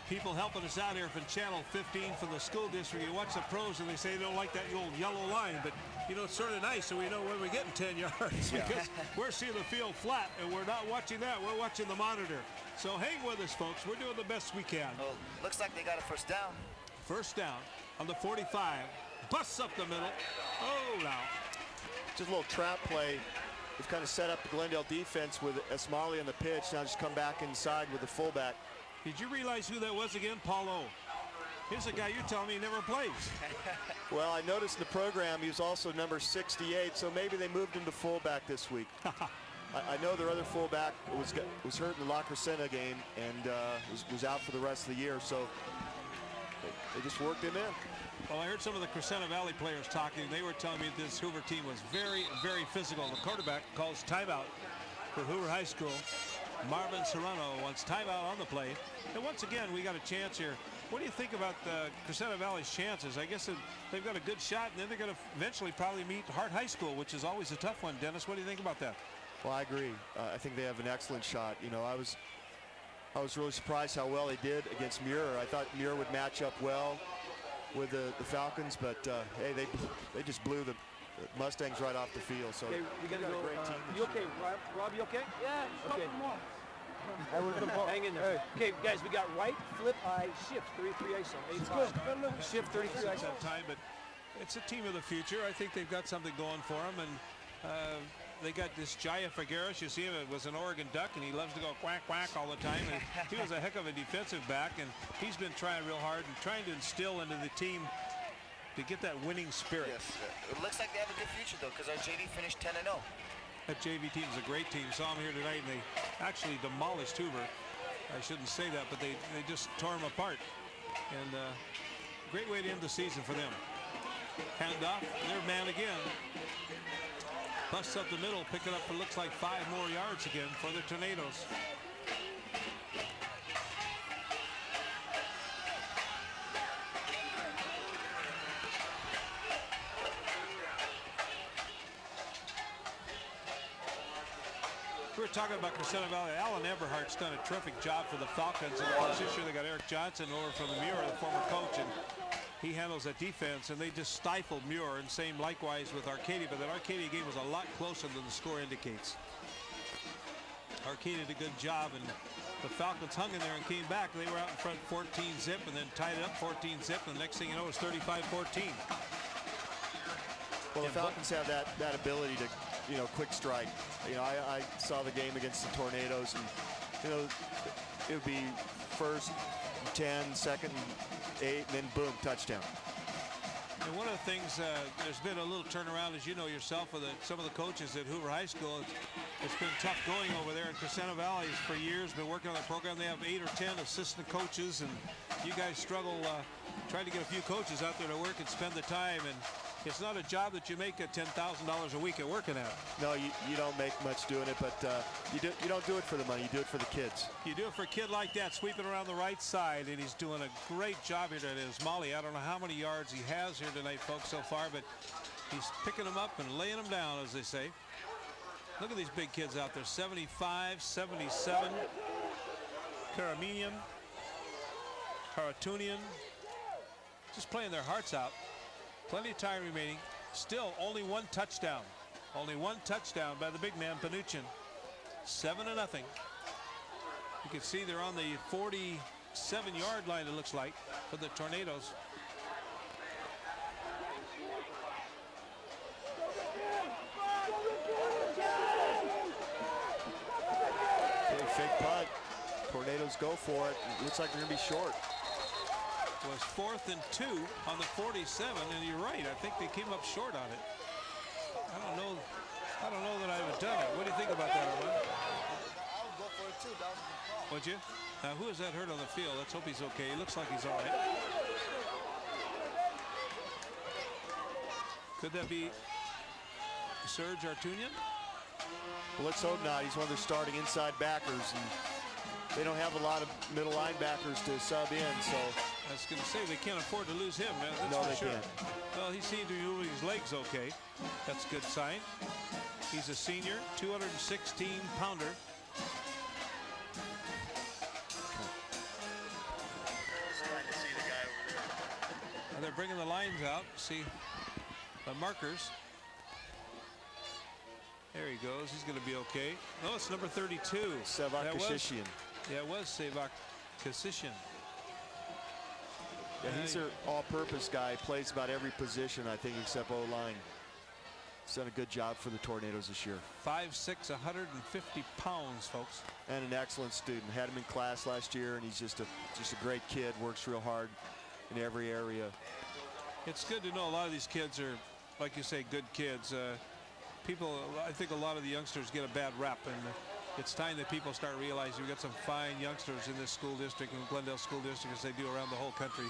people helping us out here from Channel 15 from the school district. You watch the pros and they say they don't like that old yellow line, but you know, it's sort of nice so we know when we're getting 10 yards because we're seeing the field flat and we're not watching that. We're watching the monitor. So hang with us, folks. We're doing the best we can. Well, looks like they got a first down. First down on the 45. Busts up the middle. Oh, now. Just a little trap play. We've kind of set up the Glendale defense with Ismaili on the pitch. Now just come back inside with the fullback. Did you realize who that was again? Paulo. Here's a guy you're telling me never plays. Well, I noticed in the program he was also number 68, so maybe they moved him to fullback this week. I know their other fullback was hurt in the La Crescenta game and was out for the rest of the year, so they just worked him in. Well, I heard some of the Crescenta Valley players talking. They were telling me this Hoover team was very, very physical. The quarterback calls timeout for Hoover High School. Marvin Serrano wants timeout on the play. And once again, we got a chance here. What do you think about Crescenta Valley's chances? I guess they've got a good shot, and then they're going to eventually probably meet Hart High School, which is always a tough one. Dennis, what do you think about that? Well, I agree. I think they have an excellent shot. You know, I was really surprised how well they did against Muir. I thought Muir would match up well with the Falcons, but hey, they just blew the Mustangs right off the field. So Okay, we gotta go. a great team. You okay, Rob? You okay? Yeah, Okay. more. Hang in there. Okay, guys, we got right, flip, I, shift, 33 ISO. 8-5. Shift, 33 ISO. That time, but it's a team of the future. I think they've got something going for them, and they got this Jaya Figueres. You see him, it was an Oregon Duck, and he loves to go quack, quack all the time. And he was a heck of a defensive back, and he's been trying real hard and trying to instill into the team to get that winning spirit. Yes, it looks like they have a good future though, because our JV finished 10-0. That JV team is a great team. Saw them here tonight, and they actually demolished Hoover. I shouldn't say that, but they just tore them apart. And great way to end the season for them. Hand off, their man again. Busts up the middle, picking up what looks like 5 more yards again for the Tornadoes. talking about Crescenta Valley, Alan Eberhardt's done a terrific job for the Falcons. And of course, this year they got Eric Johnson over from the Muir, the former coach, and he handles that defense, and they just stifled Muir, and same likewise with Arcadia. But that Arcadia game was a lot closer than the score indicates. Arcadia did a good job, and the Falcons hung in there and came back. They were out in front 14-zip and then tied it up 14-zip, and the next thing you know, it was 35-14. Well, the Falcons have that ability to, you know, quick strike. You know, I saw the game against the Tornadoes, and, you know, it would be first and 10, second and 8, and then boom, touchdown. And one of the things, there's been a little turnaround, as you know yourself, with some of the coaches at Hoover High School. It's been tough going over there in Crescenta Valley for years. Been working on that program. They have 8 or 10 assistant coaches, and you guys struggle trying to get a few coaches out there to work and spend the time. And it's not a job that you make at $10,000 a week at working at. No, you don't make much doing it, but you don't do it for the money. You do it for the kids. You do it for a kid like that, sweeping around the right side, and he's doing a great job here today. Molly, I don't know how many yards he has here tonight, folks, so far, but he's picking them up and laying them down, as they say. Look at these big kids out there. 75, 77. Karamenian, Karatunian, just playing their hearts out. Plenty of time remaining. Still only one touchdown. Only one touchdown by the big man, Panuchin. 7-0. You can see they're on the 47-yard line, it looks like, for the Tornadoes. Okay, fake punt. Tornadoes go for it. It looks like they're going to be short. It was 4th and 2 on the 47, and you're right. I think they came up short on it. I don't know that I would have done it. What do you think about that, Armand? I would go for it too. That was a good call. Would you? Now, who is that hurt on the field? Let's hope he's okay. He looks like he's all right. Could that be Serge Artunian? Well, let's hope not. He's one of their starting inside backers, and they don't have a lot of middle linebackers to sub in, so. I was going to say, they can't afford to lose him, man. That's No, for they sure. can't. Well, he seemed to be moving his legs okay. That's a good sign. He's a senior, 216-pounder. And they're bringing the lines out. See the markers. There he goes. He's going to be okay. Oh, it's number 32. Sevak Kashishian. Yeah, it was Sevak Kashishian. Yeah, he's their all-purpose guy. Plays about every position, I think, except O-line. He's done a good job for the Tornadoes this year. 5'6", 150 pounds, folks. And an excellent student. Had him in class last year, and he's just a great kid. Works real hard in every area. It's good to know a lot of these kids are, like you say, good kids. I think a lot of the youngsters get a bad rap, and it's time that people start realizing we've got some fine youngsters in this school district, in the Glendale School District, as they do around the whole country.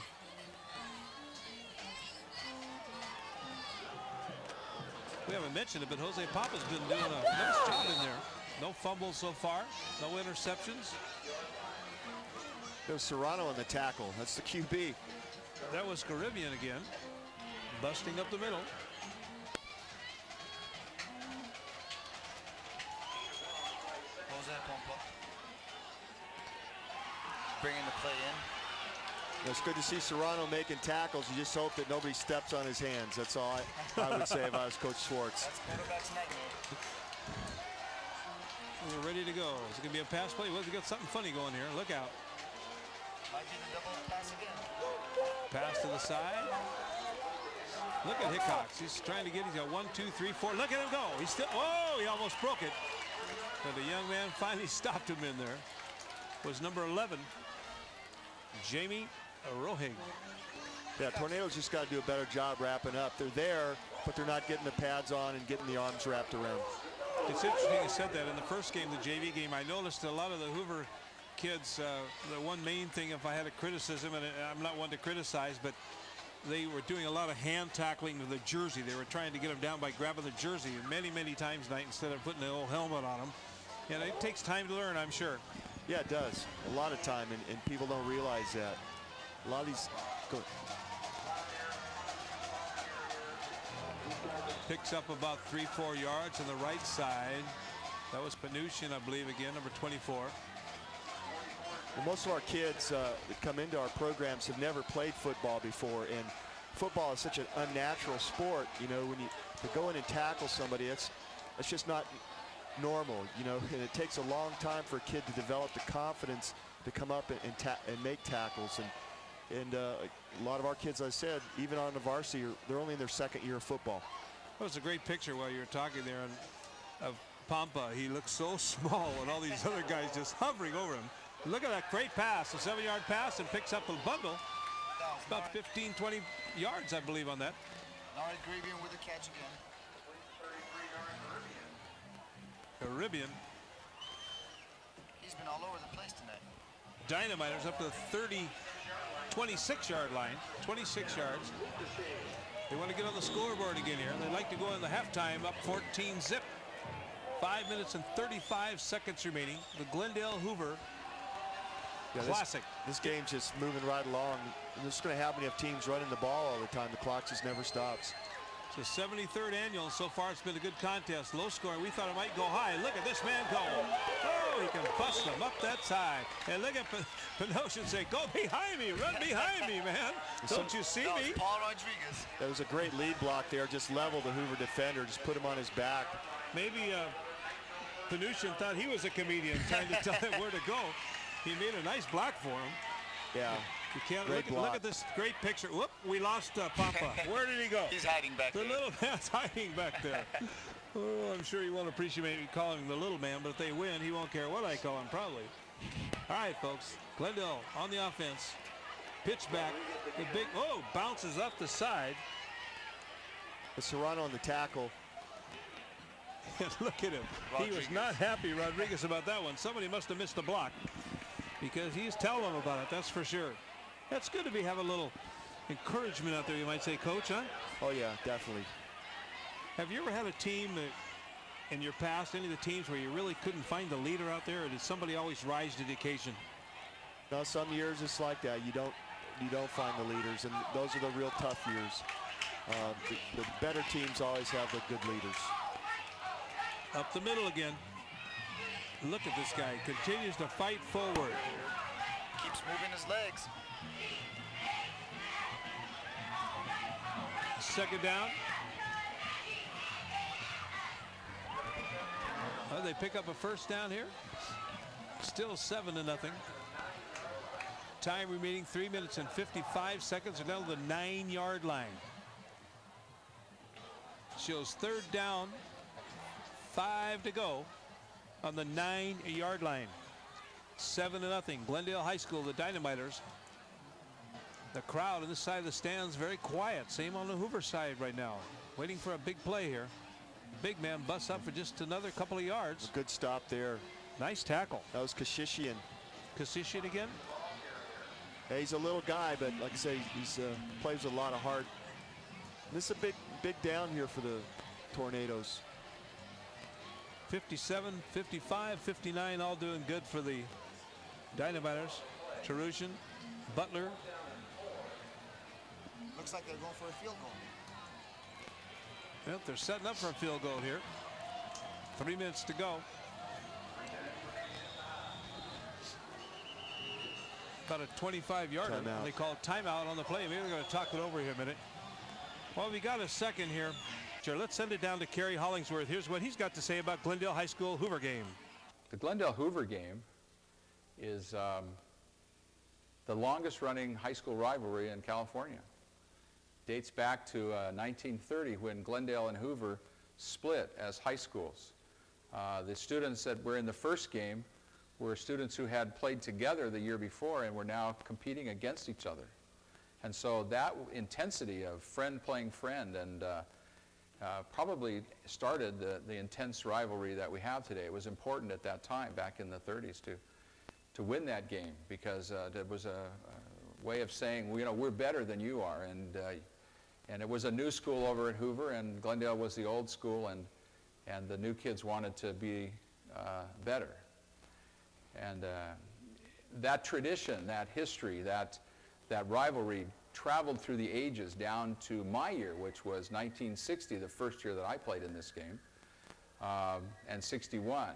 We haven't mentioned it, but Jose Papa's been doing a nice job in there. No fumbles so far, no interceptions. There's Serrano on the tackle. That's the QB. That was Caribbean again, busting up the middle. What was that, Pompa? Bringing the play in. It's good to see Serrano making tackles. You just hope that nobody steps on his hands. That's all I would say if I was Coach Schwartz. That's quarterback's nightmare. We're ready to go. Is it going to be a pass play? Well, we got something funny going here. Look out. Might do the double pass again. Pass to the side. Look at Hickox. He's trying to get, he's got 1, 2, 3, 4. Look at him go. He's still, oh, he almost broke it. But the young man finally stopped him in there. Was number 11, Jamie Rohig. Yeah, Tornadoes just got to do a better job wrapping up. They're there, but they're not getting the pads on and getting the arms wrapped around. It's interesting you said that. In the first game, the JV game, I noticed a lot of the Hoover kids, the one main thing, if I had a criticism, and I'm not one to criticize, but they were doing a lot of hand tackling with the jersey. They were trying to get them down by grabbing the jersey many, many times tonight instead of putting the old helmet on them. And it takes time to learn, I'm sure. Yeah, it does. A lot of time, and people don't realize that. A lot of these... Picks up about 3-4 yards on the right side. That was Panuchin, I believe, again, number 24. Well, most of our kids that come into our programs have never played football before, and football is such an unnatural sport. You know, when you to go in and tackle somebody, it's just not normal. You know, and it takes a long time for a kid to develop the confidence to come up and make tackles. And a lot of our kids, as I said, even on the varsity, they're only in their second year of football. That was a great picture while you were talking there of Pampa. He looks so small and all these other guys just hovering over him. Look at that great pass, a 7-yard pass, and picks up a bundle. About 15, 20 yards, I believe, on that. Caribbean with the catch again. Caribbean. He's been all over the place tonight. Dynamiters up to the 26-yard line, 26 yards. They want to get on the scoreboard again here. They'd like to go in the halftime up 14-zip. 5 minutes and 35 seconds remaining. The Glendale Hoover Classic. This game's just moving right along. And this is going to happen if teams running the ball all the time. The clock just never stops. It's the 73rd annual. So far, it's been a good contest. Low scoring. We thought it might go high. Look at this man go. Oh, he can bust them up that side. And look at Panuchin say, go behind me. Run behind me, man. Don't you see me? Paul Rodriguez. That was a great lead block there. Just leveled the Hoover defender. Just put him on his back. Maybe Panuchin thought he was a comedian trying to tell him where to go. He made a nice block for him. Yeah. You can't look at this great picture. Whoop, we lost Papa. Where did he go? He's hiding back there. The little man's hiding back there. Oh, I'm sure he won't appreciate me calling him the little man, but if they win, he won't care what I call him, probably. All right, folks. Glendale on the offense. Pitch back. The big, bounces up the side. It's Serrano on the tackle. Look at him. Rodriguez. He was not happy, Rodriguez, about that one. Somebody must have missed the block because he's telling them about it, that's for sure. That's good to have a little encouragement out there, you might say, Coach, huh? Oh, yeah, definitely. Have you ever had a team that, in your past, any of the teams where you really couldn't find the leader out there, or did somebody always rise to the occasion? No, some years it's like that. You don't find the leaders, and those are the real tough years. The better teams always have the good leaders. Up the middle again. Look at this guy. Continues to fight forward. Keeps moving his legs. Second down. They pick up a first down here. Still 7-0. Time remaining 3 minutes and 55 seconds. They're down to the 9-yard line. Shows third down. 5 to go on the 9-yard line. 7-0. Glendale High School, the Dynamiters. The crowd on this side of the stands very quiet. Same on the Hoover side right now. Waiting for a big play here. Big man busts up for just another couple of yards. A good stop there. Nice tackle. That was Kashishian. Kashishian again? Yeah, he's a little guy, but like I say, he's plays with a lot of heart. This is a big down here for the Tornadoes. 57, 55, 59, all doing good for the Dynamiters. Tarushin, Butler. Looks like they're going for a field goal. Well, they're setting up for a field goal here. 3 minutes to go. About a 25-yarder. They call timeout on the play. Maybe they're going to talk it over here a minute. Well, we got a second here. Sure, let's send it down to Kerry Hollingsworth. Here's what he's got to say about Glendale High School Hoover game. The Glendale Hoover game is the longest running high school rivalry in California. Dates back to 1930 when Glendale and Hoover split as high schools. The students that were in the first game were students who had played together the year before and were now competing against each other. And so that intensity of friend playing friend and probably started the intense rivalry that we have today. It was important at that time, back in the 30s, to win that game because there was a way of saying, well, you know, we're better than you are. And it was a new school over at Hoover, and Glendale was the old school, and the new kids wanted to be better. And that tradition, that history, that rivalry traveled through the ages down to my year, which was 1960, the first year that I played in this game. and 61.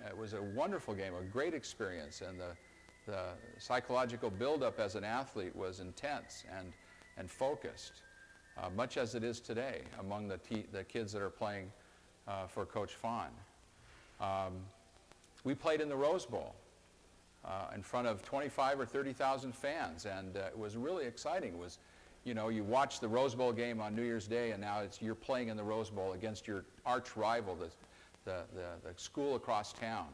It was a wonderful game, a great experience, and the psychological buildup as an athlete was intense and focused, much as it is today among the kids that are playing for Coach Fawn. We played in the Rose Bowl in front of 25 or 30,000 fans, and it was really exciting. It was, you know, you watch the Rose Bowl game on New Year's Day, and now you're playing in the Rose Bowl against your arch rival, the school across town.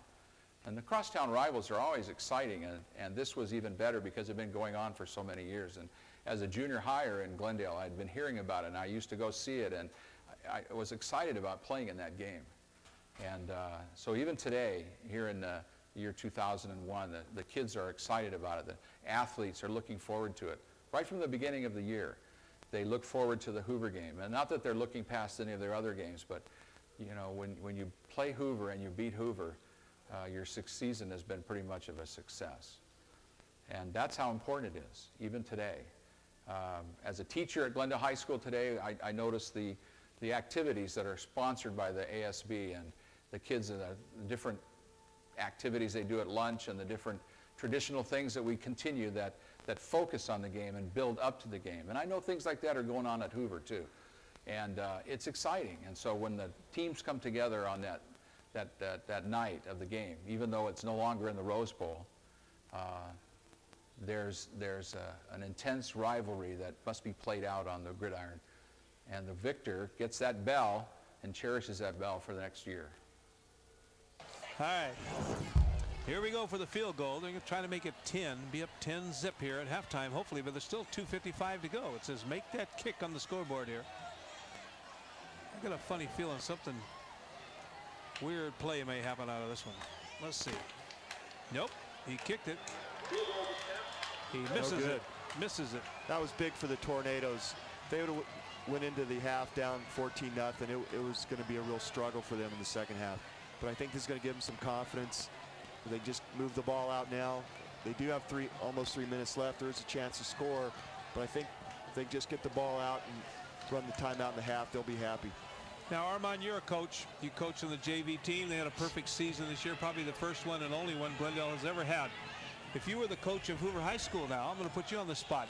And the crosstown rivals are always exciting, and this was even better because it had been going on for so many years. And as a junior higher in Glendale, I'd been hearing about it, and I used to go see it, and I was excited about playing in that game. And so even today, here in the year 2001, the kids are excited about it. The athletes are looking forward to it. Right from the beginning of the year, they look forward to the Hoover game. And not that they're looking past any of their other games, but you know, when you play Hoover and you beat Hoover, your season has been pretty much of a success. And that's how important it is, even today. As a teacher at Glendale High School today, I notice the activities that are sponsored by the ASB and the kids and the different activities they do at lunch and the different traditional things that we continue that focus on the game and build up to the game. And I know things like that are going on at Hoover too. And it's exciting. And so when the teams come together on that night of the game, even though it's no longer in the Rose Bowl, there's an intense rivalry that must be played out on the gridiron. And the victor gets that bell and cherishes that bell for the next year. All right. Here we go for the field goal. They're going to try to make it 10, be up 10-zip here at halftime, hopefully, but there's still 2:55 to go. It says make that kick on the scoreboard here. I got a funny feeling something weird play may happen out of this one. Let's see. Nope, he kicked it. He misses it. Misses it. That was big for the Tornadoes. They would have went into the half down 14-0. It was going to be a real struggle for them in the second half. But I think this is going to give them some confidence. They just move the ball out now. They do have almost 3 minutes left. There is a chance to score, but I think if they just get the ball out and run the timeout in the half, they'll be happy. Now, Armand, you're a coach. You coach on the JV team. They had a perfect season this year, probably the first one and only one Glendale has ever had. If you were the coach of Hoover High School now, I'm going to put you on the spot.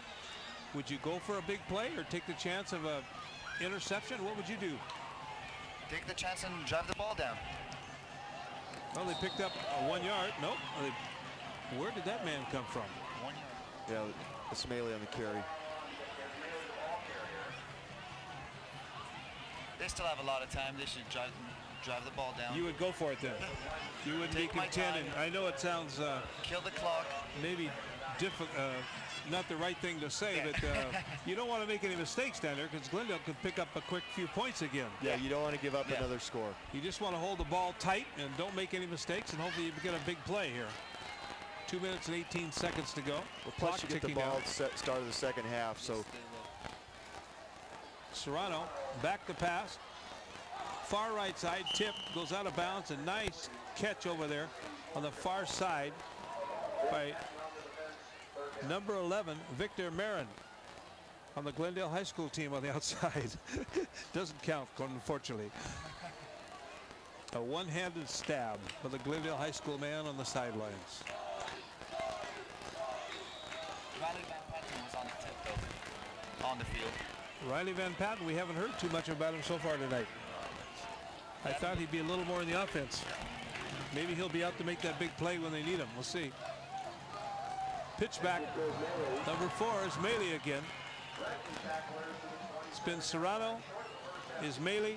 Would you go for a big play or take the chance of a interception? What would you do? Take the chance and drive the ball down. Well, they picked up 1 yard. Nope. Where did that man come from? 1 yard. Yeah, Ismaili on the carry. They still have a lot of time. They should drive the ball down. You would go for it then. You would Take make my it 10. time. And I know it sounds Kill the clock. maybe not the right thing to say, but you don't want to make any mistakes down there because Glendale could pick up a quick few points again. Yeah, you don't want to give up another score. You just want to hold the ball tight and don't make any mistakes, and hopefully you get a big play here. 2 minutes and 18 seconds to go. Well, Clock plus you get the ticking ball out. at start of the second half. So Serrano back to pass. Far right side, tip, goes out of bounds. A nice catch over there on the far side by number 11, Victor Marin, on the Glendale High School team on the outside. Doesn't count, unfortunately. A one-handed stab for the Glendale High School man on the sidelines. Riley Van Patten was on the tip, though, on the field. Riley Van Patten, we haven't heard too much about him so far tonight. I thought he'd be a little more in the offense. Maybe he'll be out to make that big play when they need him. We'll see. Pitch back. Number 4 is Maley again. It's been Serrano, Ismaili,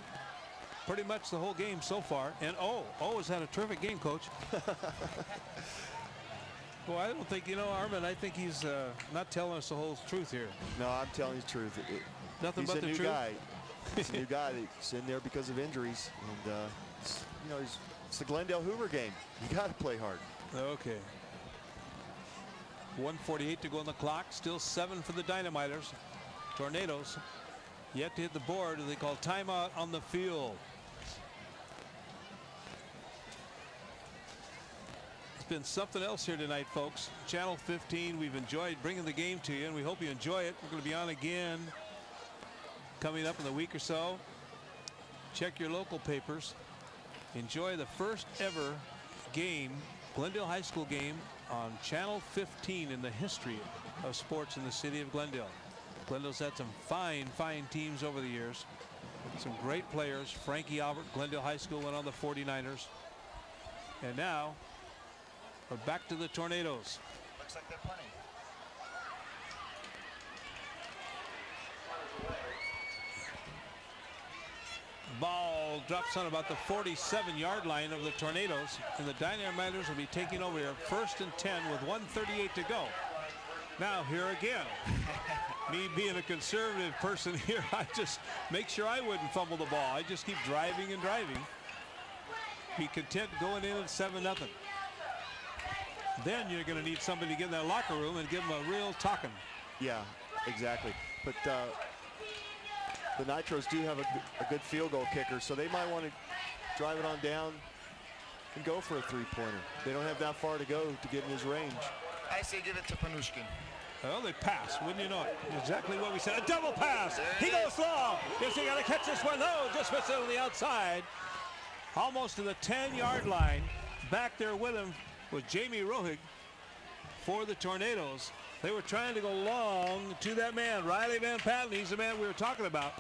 pretty much the whole game so far. And O has had a terrific game, Coach. Well, I don't think, Armin, I think he's not telling us the whole truth here. no, I'm telling you the truth. Nothing He's but a the new truth. guy. He's a new guy that's in there because of injuries, and it's the Glendale Hoover game. You got to play hard. Okay. 1:48 to go on the clock. Still 7 for the Dynamiters. Tornadoes yet to hit the board. They call timeout on the field. It's been something else here tonight, folks. Channel 15. We've enjoyed bringing the game to you, and we hope you enjoy it. We're going to be on again coming up in a week or so. Check your local papers. enjoy the first ever game, Glendale High School game, on Channel 15 in the history of sports in the city of Glendale. Glendale's had some fine teams over the years. Some great players. Frankie Albert, Glendale High School, went on the 49ers. And now we're back to the Tornadoes. Looks like they're punting. Ball drops on about the 47-yard line of the Tornadoes, and the Dynamiters will be taking over here, 1st and 10 with 1:38 to go. Now here again, me being a conservative person here, I just make sure I wouldn't fumble the ball. I just keep driving and driving. Be content going in at 7-0. Then you're going to need somebody to get in that locker room and give them a real talking. Yeah, exactly. But the Nitros do have a good field goal kicker, so they might want to drive it on down and go for a three-pointer. They don't have that far to go to get in his range. I say give it to Panushkin. Well, they pass, wouldn't you know it? Exactly what we said. A double pass. He goes long. Is he going to catch this one? No, just missed it on the outside. Almost to the 10-yard line. Back there with him was Jamie Rohig for the Tornadoes. They were trying to go long to that man, Riley Van Patten. He's the man we were talking about.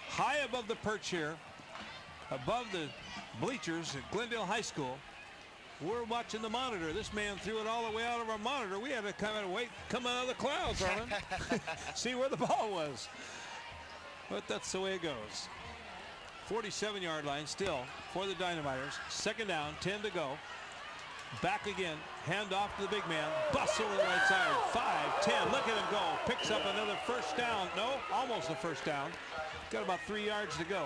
High above the perch here, above the bleachers at Glendale High School. We're watching the monitor. This man threw it all the way out of our monitor. We had to kind of wait, come out of the clouds, Arlen. See where the ball was. But that's the way it goes. 47-yard line still for the Dynamiters. 2nd down, 10 to go. Back again, hand off to the big man. Busts over the right side. 5-10. Look at him go. Picks up another first down. No, almost a first down. Got about 3 yards to go.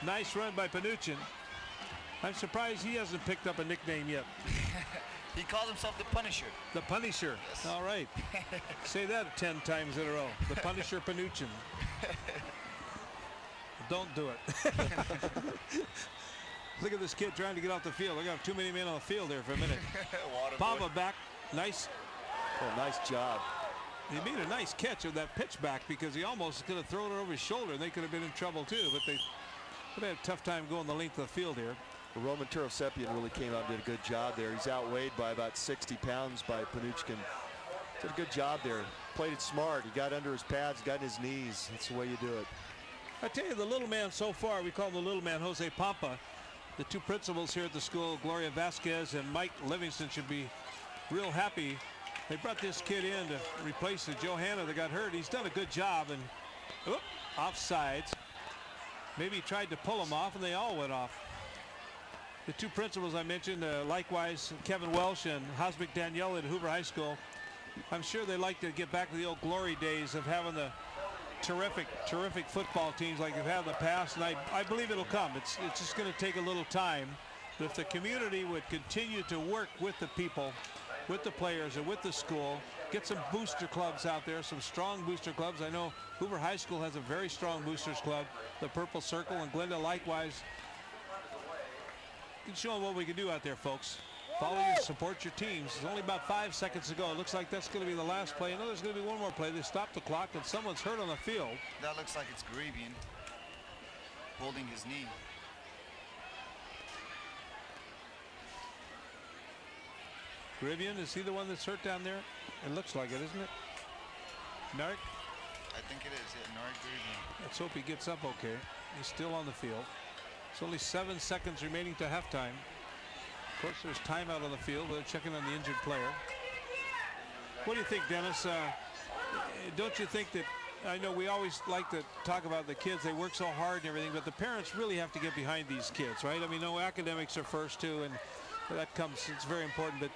Nice run by Panuchin. I'm surprised he hasn't picked up a nickname yet. He calls himself the Punisher. The Punisher. Yes. All right. Say that 10 times in a row. The Punisher Panuchin. Don't do it. Look at this kid trying to get off the field. Look at too many men on the field there for a minute. Papa back. Nice. Oh, nice job. He made a nice catch of that pitch back because he almost could have thrown it over his shoulder and they could have been in trouble too. But they had a tough time going the length of the field here. Well, Roman Turosepian really came out and did a good job there. He's outweighed by about 60 pounds by Panuchkin. Did a good job there. Played it smart. He got under his pads, got in his knees. That's the way you do it. I tell you, the little man so far, we call him the little man, Jose Pampa. The two principals here at the school, Gloria Vasquez and Mike Livingston, should be real happy. They brought this kid in to replace the Johanna that got hurt. He's done a good job, and offsides. Maybe he tried to pull him off, and they all went off. The two principals I mentioned, likewise, Kevin Welsh and Hosmic Danielle at Hoover High School. I'm sure they like to get back to the old glory days of having the terrific football teams like they've had in the past, and I believe it'll come. It's just going to take a little time. But if the community would continue to work with the people, with the players, and with the school, get some booster clubs out there, some strong booster clubs. I know Hoover High School has a very strong boosters club, the Purple Circle, and Glendale likewise. You can show them what we can do out there, folks. Follow you, support your teams. There's only about 5 seconds to go. It looks like that's going to be the last play. I know there's going to be one more play. They stopped the clock, and someone's hurt on the field. That looks like it's Garabian holding his knee. Garabian, is he the one that's hurt down there? It looks like it, isn't it? Narek? I think it is, yeah, Narek Garabian. Let's hope he gets up okay. He's still on the field. It's only 7 seconds remaining to halftime. Of course, there's timeout on the field. They're checking on the injured player. What do you think, Dennis? Don't you think that, I know we always like to talk about the kids, they work so hard and everything, but the parents really have to get behind these kids, right? I mean, no, academics are first too, and that comes, it's very important, but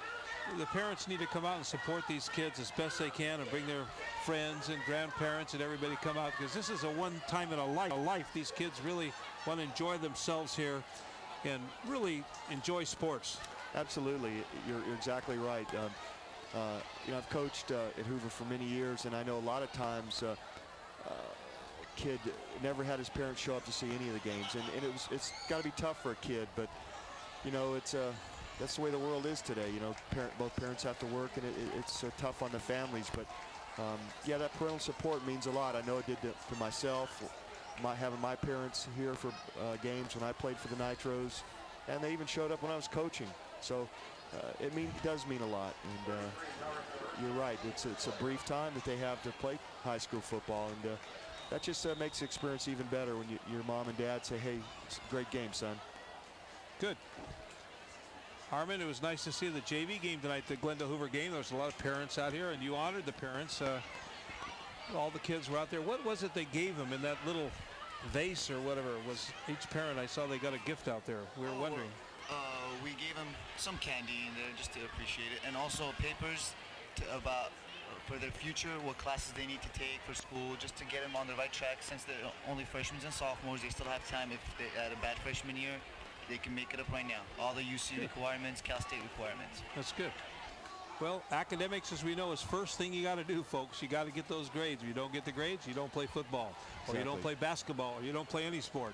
the parents need to come out and support these kids as best they can and bring their friends and grandparents and everybody come out, because this is a one time in a life. These kids really want to enjoy themselves here and really enjoy sports. Absolutely, you're exactly right. You know, I've coached at Hoover for many years, and I know a lot of times a kid never had his parents show up to see any of the games, and it's got to be tough for a kid, but you know, that's the way the world is today. You know, both parents have to work, and it's tough on the families, but yeah, that parental support means a lot. I know it did to myself. having my parents here for games when I played for the Nitros, and they even showed up when I was coaching. So it does mean a lot, and you're right. It's a brief time that they have to play high school football, and that just makes the experience even better when your mom and dad say, "Hey, it's a great game, son." Good. Harmon, it was nice to see the JV game tonight, the Glendale Hoover game. There was a lot of parents out here, and you honored the parents. All the kids were out there. What was it they gave them in that little vase or whatever it was? Each parent, I saw they got a gift out there. We were wondering. We gave them some candy in there just to appreciate it, and also papers about for their future, what classes they need to take for school, just to get them on the right track. Since they're only freshmen and sophomores, they still have time. If they had a bad freshman year, they can make it up right now. All the UC requirements, Cal State requirements. That's good. Well, academics, as we know, is first thing you got to do, folks. You got to get those grades. If you don't get the grades, you don't play football, or you don't play basketball, or you don't play any sport.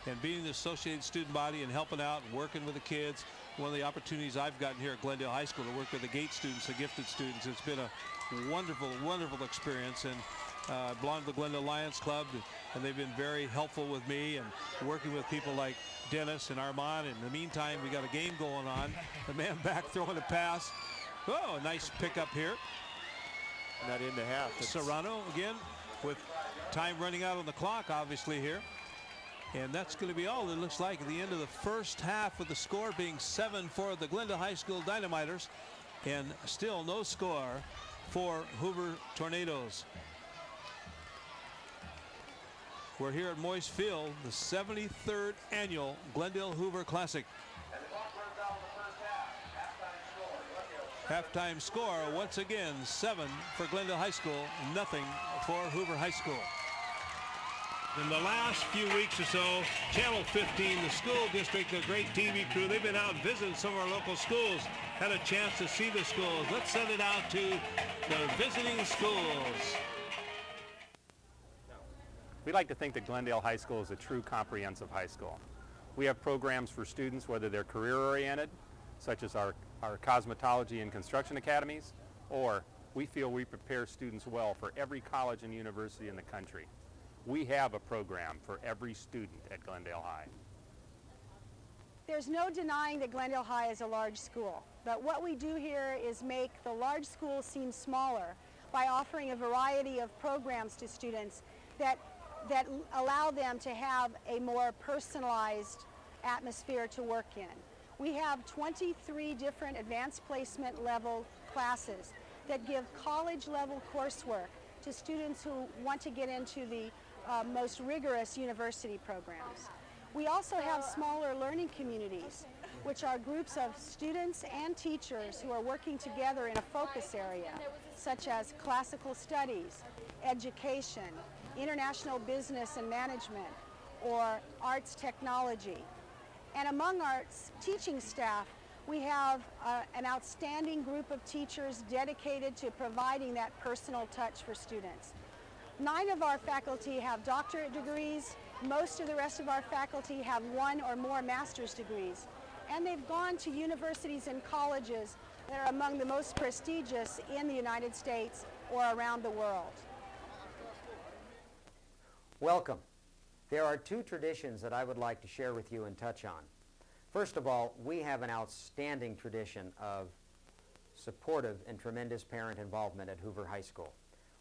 And being the associated student body and helping out and working with the kids, one of the opportunities I've gotten here at Glendale High School to work with the GATE students, the gifted students, it's been a wonderful, wonderful experience. And I belong to the Glendale Lions Club, and they've been very helpful with me and working with people like Dennis and Armand. In the meantime, we got a game going on. The man back throwing a pass. Oh, a nice pickup here. Not in the half. Serrano again with time running out on the clock, obviously, here. And that's going to be all it looks like at the end of the first half, with the score being 7 for the Glendale High School Dynamiters, and still no score for Hoover Tornadoes. We're here at Moyes Field, the 73rd annual Glendale Hoover Classic. And the clock runs out in the first half. Halftime score. Halftime score, once again, 7 for Glendale High School, nothing for Hoover High School. In the last few weeks or so, Channel 15, the school district, a great TV crew, they've been out visiting some of our local schools, had a chance to see the schools. Let's send it out to the visiting schools. We like to think that Glendale High School is a true comprehensive high school. We have programs for students, whether they're career-oriented, such as our cosmetology and construction academies, or we feel we prepare students well for every college and university in the country. We have a program for every student at Glendale High. There's no denying that Glendale High is a large school, but what we do here is make the large school seem smaller by offering a variety of programs to students that allow them to have a more personalized atmosphere to work in. We have 23 different advanced placement level classes that give college level coursework to students who want to get into the most rigorous university programs. We also have smaller learning communities, which are groups of students and teachers who are working together in a focus area, such as classical studies, education, international business and management, or arts technology. And among our teaching staff, we have an outstanding group of teachers dedicated to providing that personal touch for students. 9 of our faculty have doctorate degrees. Most of the rest of our faculty have 1 or more master's degrees. And they've gone to universities and colleges that are among the most prestigious in the United States or around the world. Welcome. There are 2 traditions that I would like to share with you and touch on. First of all, we have an outstanding tradition of supportive and tremendous parent involvement at Hoover High School.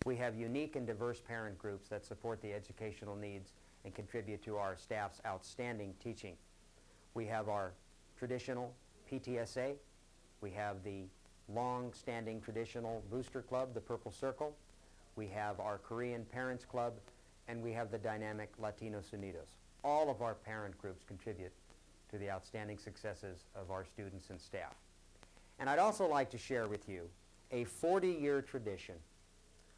We have unique and diverse parent groups that support the educational needs and contribute to our staff's outstanding teaching. We have our traditional PTSA. We have the long-standing traditional booster club, the Purple Circle. We have our Korean Parents Club, and we have the dynamic Latinos Unidos. All of our parent groups contribute to the outstanding successes of our students and staff. And I'd also like to share with you a 40-year tradition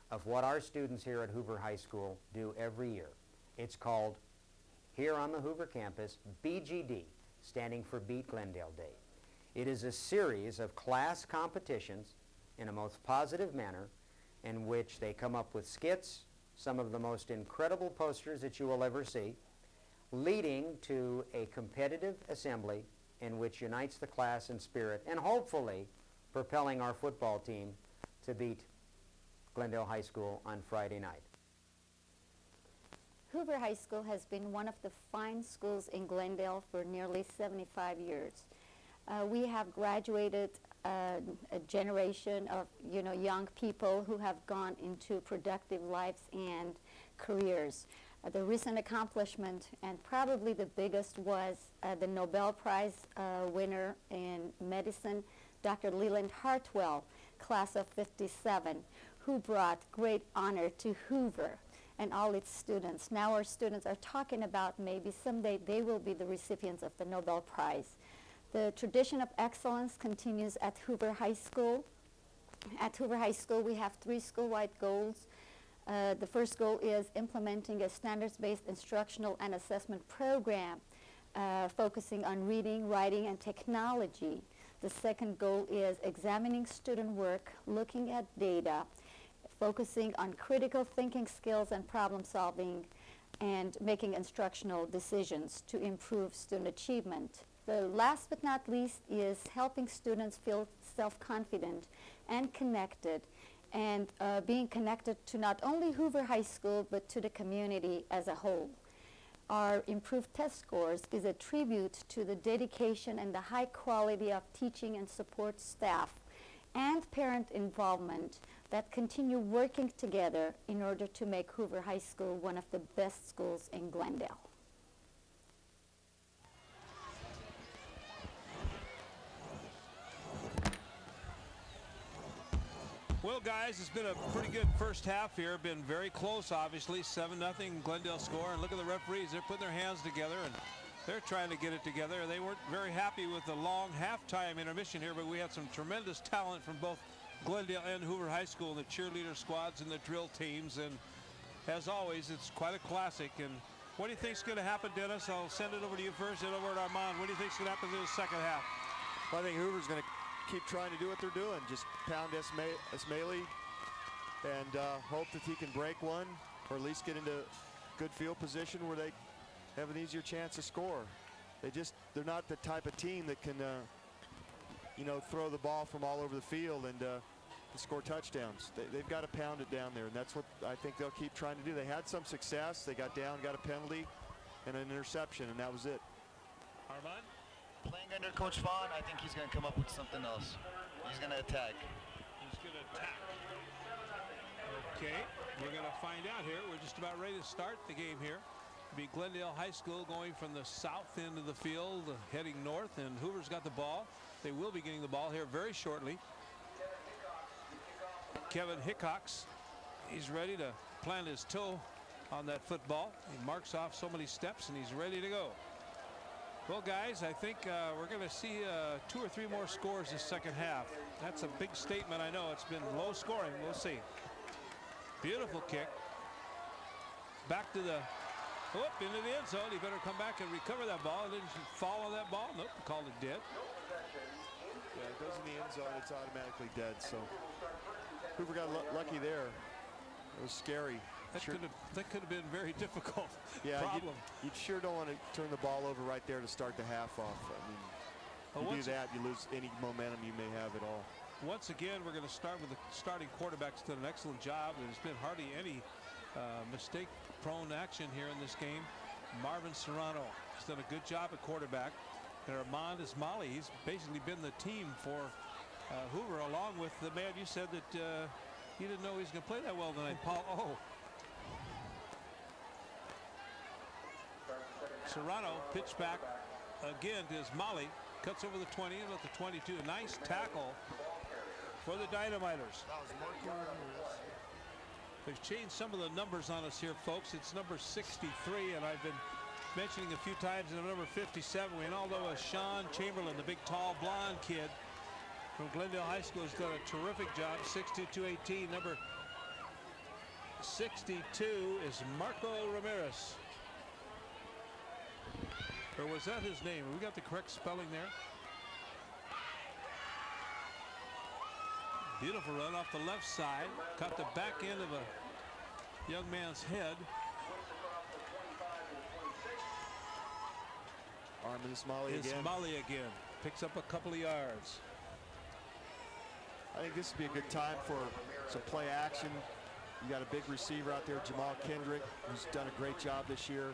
of what our students here at Hoover High School do every year. It's called, here on the Hoover campus, BGD, standing for Beat Glendale Day. It is a series of class competitions in a most positive manner in which they come up with skits, some of the most incredible posters that you will ever see, leading to a competitive assembly in which unites the class in spirit and hopefully propelling our football team to beat Glendale High School on Friday night. Hoover High School has been one of the fine schools in Glendale for nearly 75 years. We have graduated a generation of young people who have gone into productive lives and careers. The recent accomplishment, and probably the biggest, was the Nobel Prize winner in medicine, Dr. Leland Hartwell, class of '57, who brought great honor to Hoover and all its students. Now our students are talking about maybe someday they will be the recipients of the Nobel Prize. The tradition of excellence continues at Hoover High School. At Hoover High School, we have 3 school-wide goals. The first goal is implementing a standards-based instructional and assessment program focusing on reading, writing, and technology. The second goal is examining student work, looking at data, focusing on critical thinking skills and problem solving, and making instructional decisions to improve student achievement. The last but not least is helping students feel self-confident and connected, and being connected to not only Hoover High School but to the community as a whole. Our improved test scores is a tribute to the dedication and the high quality of teaching and support staff and parent involvement that continue working together in order to make Hoover High School one of the best schools in Glendale. Well, guys, it's been a pretty good first half here. Been very close, obviously. 7-0 Glendale score. And look at the referees. They're putting their hands together, and they're trying to get it together. They weren't very happy with the long halftime intermission here, but we had some tremendous talent from both Glendale and Hoover High School, the cheerleader squads and the drill teams. And as always, it's quite a classic. And what do you think's going to happen, Dennis? I'll send it over to you first and over to Armand. What do you think's going to happen in the second half? Well, I think Hoover's going to keep trying to do what they're doing. Just pound Ismaili and hope that he can break one, or at least get into good field position where they have an easier chance to score. They're not the type of team that can throw the ball from all over the field and score touchdowns. They've got to pound it down there, and that's what I think they'll keep trying to do. They had some success. They got down, got a penalty and an interception, and that was it. Armand? Playing under Coach Vaughn, I think he's going to come up with something else. He's going to attack. He's going to attack. Okay, we're going to find out here. We're just about ready to start the game here. It'll be Glendale High School going from the south end of the field, heading north, and Hoover's got the ball. They will be getting the ball here very shortly. Kevin Hickox, he's ready to plant his toe on that football. He marks off so many steps, and he's ready to go. Well, guys, I think we're going to see 2 or 3 more scores this second half. That's a big statement. I know it's been low scoring. We'll see. Beautiful kick. Back to the into the end zone. He better come back and recover that ball. Didn't fall on that ball? Nope, called it dead. Yeah, it goes in the end zone. It's automatically dead. So Hoover got lucky there. It was scary. That could have been very difficult. Yeah, problem. You sure don't want to turn the ball over right there to start the half off. I mean, you do that, you lose any momentum you may have at all. Once again, we're going to start with the starting quarterback's done an excellent job. There's been hardly any mistake-prone action here in this game. Marvin Serrano has done a good job at quarterback. And Armand Ismaili, he's basically been the team for Hoover, along with the man you said that you didn't know he was going to play that well tonight, Paul. Serrano pitch back again to Ismaili, cuts over the 20, about the 22. A nice tackle for the Dynamiters. They've changed some of the numbers on us here, folks. It's number 63, and I've been mentioning a few times in number 57. We know though Sean Chamberlain, the big tall blonde kid from Glendale High School, has done a terrific job. 6'2", 218. Number 62 is Marco Ramirez. Or was that his name? We got the correct spelling there. Beautiful run off the left side. Caught the back end of a young man's head. Armand Ismaili again. Ismaili again. Picks up a couple of yards. I think this would be a good time for some play action. You got a big receiver out there, Jamal Kendrick, who's done a great job this year.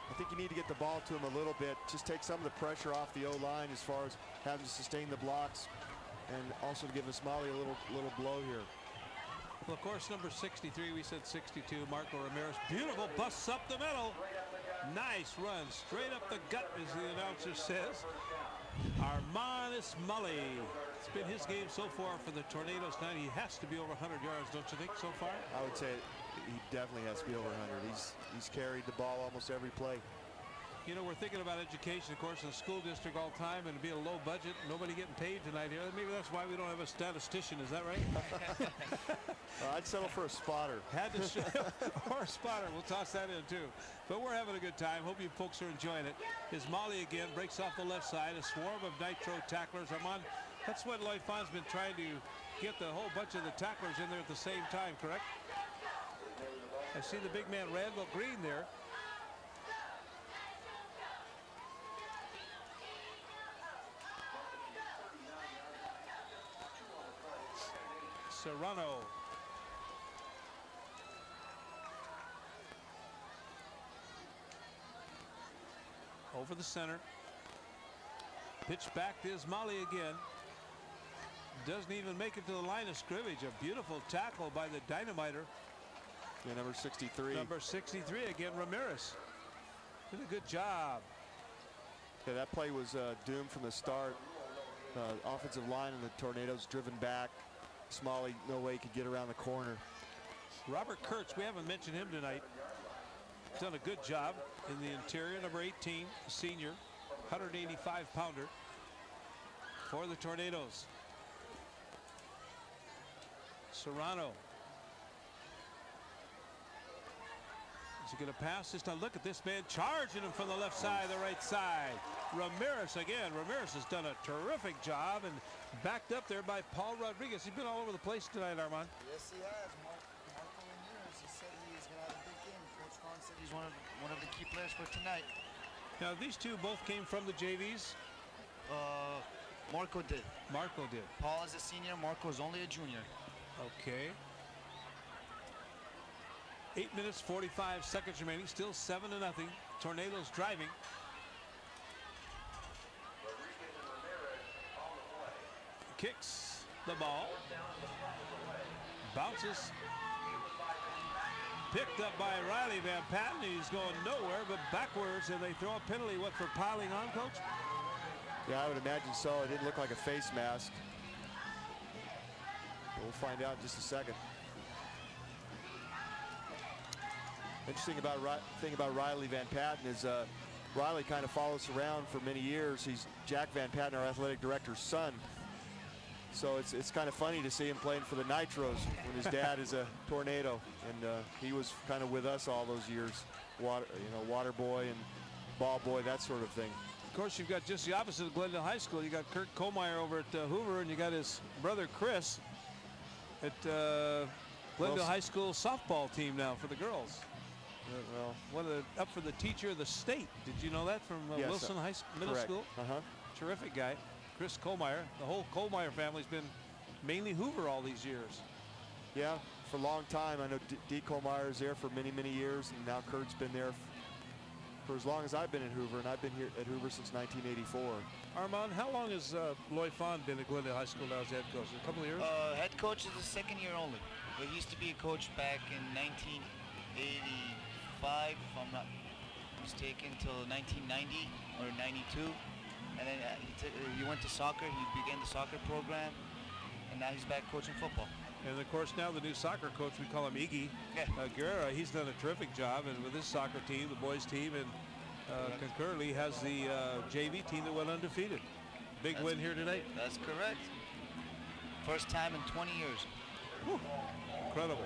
I think you need to get the ball to him a little bit. Just take some of the pressure off the O-line as far as having to sustain the blocks, and also to give Ismaili a little blow here. Well, of course, number 63, we said 62, Marco Ramirez. Beautiful busts up the middle. Nice run, straight up the gut, as the announcer says. Armand Ismaili. It's been his game so far for the Tornadoes tonight. He has to be over 100 yards, don't you think, so far? I would say he definitely has to be over 100. He's carried the ball almost every play. You know, we're thinking about education, of course, in the school district all the time, and it'd be a low budget, nobody getting paid tonight here. Maybe that's why we don't have a statistician, is that right? I'd settle for a spotter. Or a spotter, we'll toss that in too. But we're having a good time. Hope you folks are enjoying it. Ismaili again breaks off the left side, a swarm of nitro tacklers. Armand, that's what Lloyd Fahn's been trying to get the whole bunch of the tacklers in there at the same time, correct? I see the big man Randall Green there. Serrano. Over the center. Pitch back to Ismaili again. Doesn't even make it to the line of scrimmage. A beautiful tackle by the dynamiter. Yeah, number 63. Number 63 again, Ramirez. Did a good job. Yeah, that play was doomed from the start. Offensive line and the Tornadoes driven back. Ismaili, no way he could get around the corner. Robert Kurtz, we haven't mentioned him tonight. Done a good job in the interior. Number 18, senior, 185-pounder for the Tornadoes. Serrano. Is he going to pass this time? Look at this man charging him from the left side, the right side. Ramirez again. Ramirez has done a terrific job and backed up there by Paul Rodriguez. He's been all over the place tonight, Armand. Yes, he has. Marco Ramirez. He said he's going to have a big game. Coach Fahn said he's one of the key players for tonight. Now, these two both came from the JVs. Marco did. Marco did. Paul is a senior. Marco is only a junior. Okay. 8 minutes, 45 seconds remaining. Still 7-0. Tornadoes driving. Kicks the ball. Bounces. Picked up by Riley Van Patten. He's going nowhere but backwards, and they throw a penalty. What, for piling on, Coach? Yeah, I would imagine so. It didn't look like a face mask. But we'll find out in just a second. Interesting thing about Riley Van Patten is Riley kind of follows around for many years. He's Jack Van Patten, our athletic director's son. So it's kind of funny to see him playing for the Nitros when his dad is a Tornado, and he was kind of with us all those years, water boy and ball boy, that sort of thing. Of course, you've got just the opposite of Glendale High School. You got Kurt Kohlmeyer over at Hoover, and you got his brother Chris at Glendale High School softball team now for the girls. Well, one of the, up for the teacher of the state. Did you know that from yes, Wilson Middle correct. School? Terrific guy. Chris Kohlmeyer. The whole Kohlmeyer family's been mainly Hoover all these years. Yeah, for a long time. I know D. Kohlmeyer is there for many, many years, and now Kurt's been there for as long as I've been at Hoover, and I've been here at Hoover since 1984. Armand, how long has Lloyd Fahn been at Glendale High School now as head coach? A couple of years? Head coach is his second year only. But he used to be a coach back in 1985, if I'm not mistaken, till 1990 or 92. And then he went to soccer. He began the soccer program, and now he's back coaching football. And of course, now the new soccer coach, we call him Iggy Guerra. He's done a terrific job, and with his soccer team, the boys team, and concurrently has the JV team that went undefeated. Big win here today. That's correct. First time in 20 years. Whew. Incredible.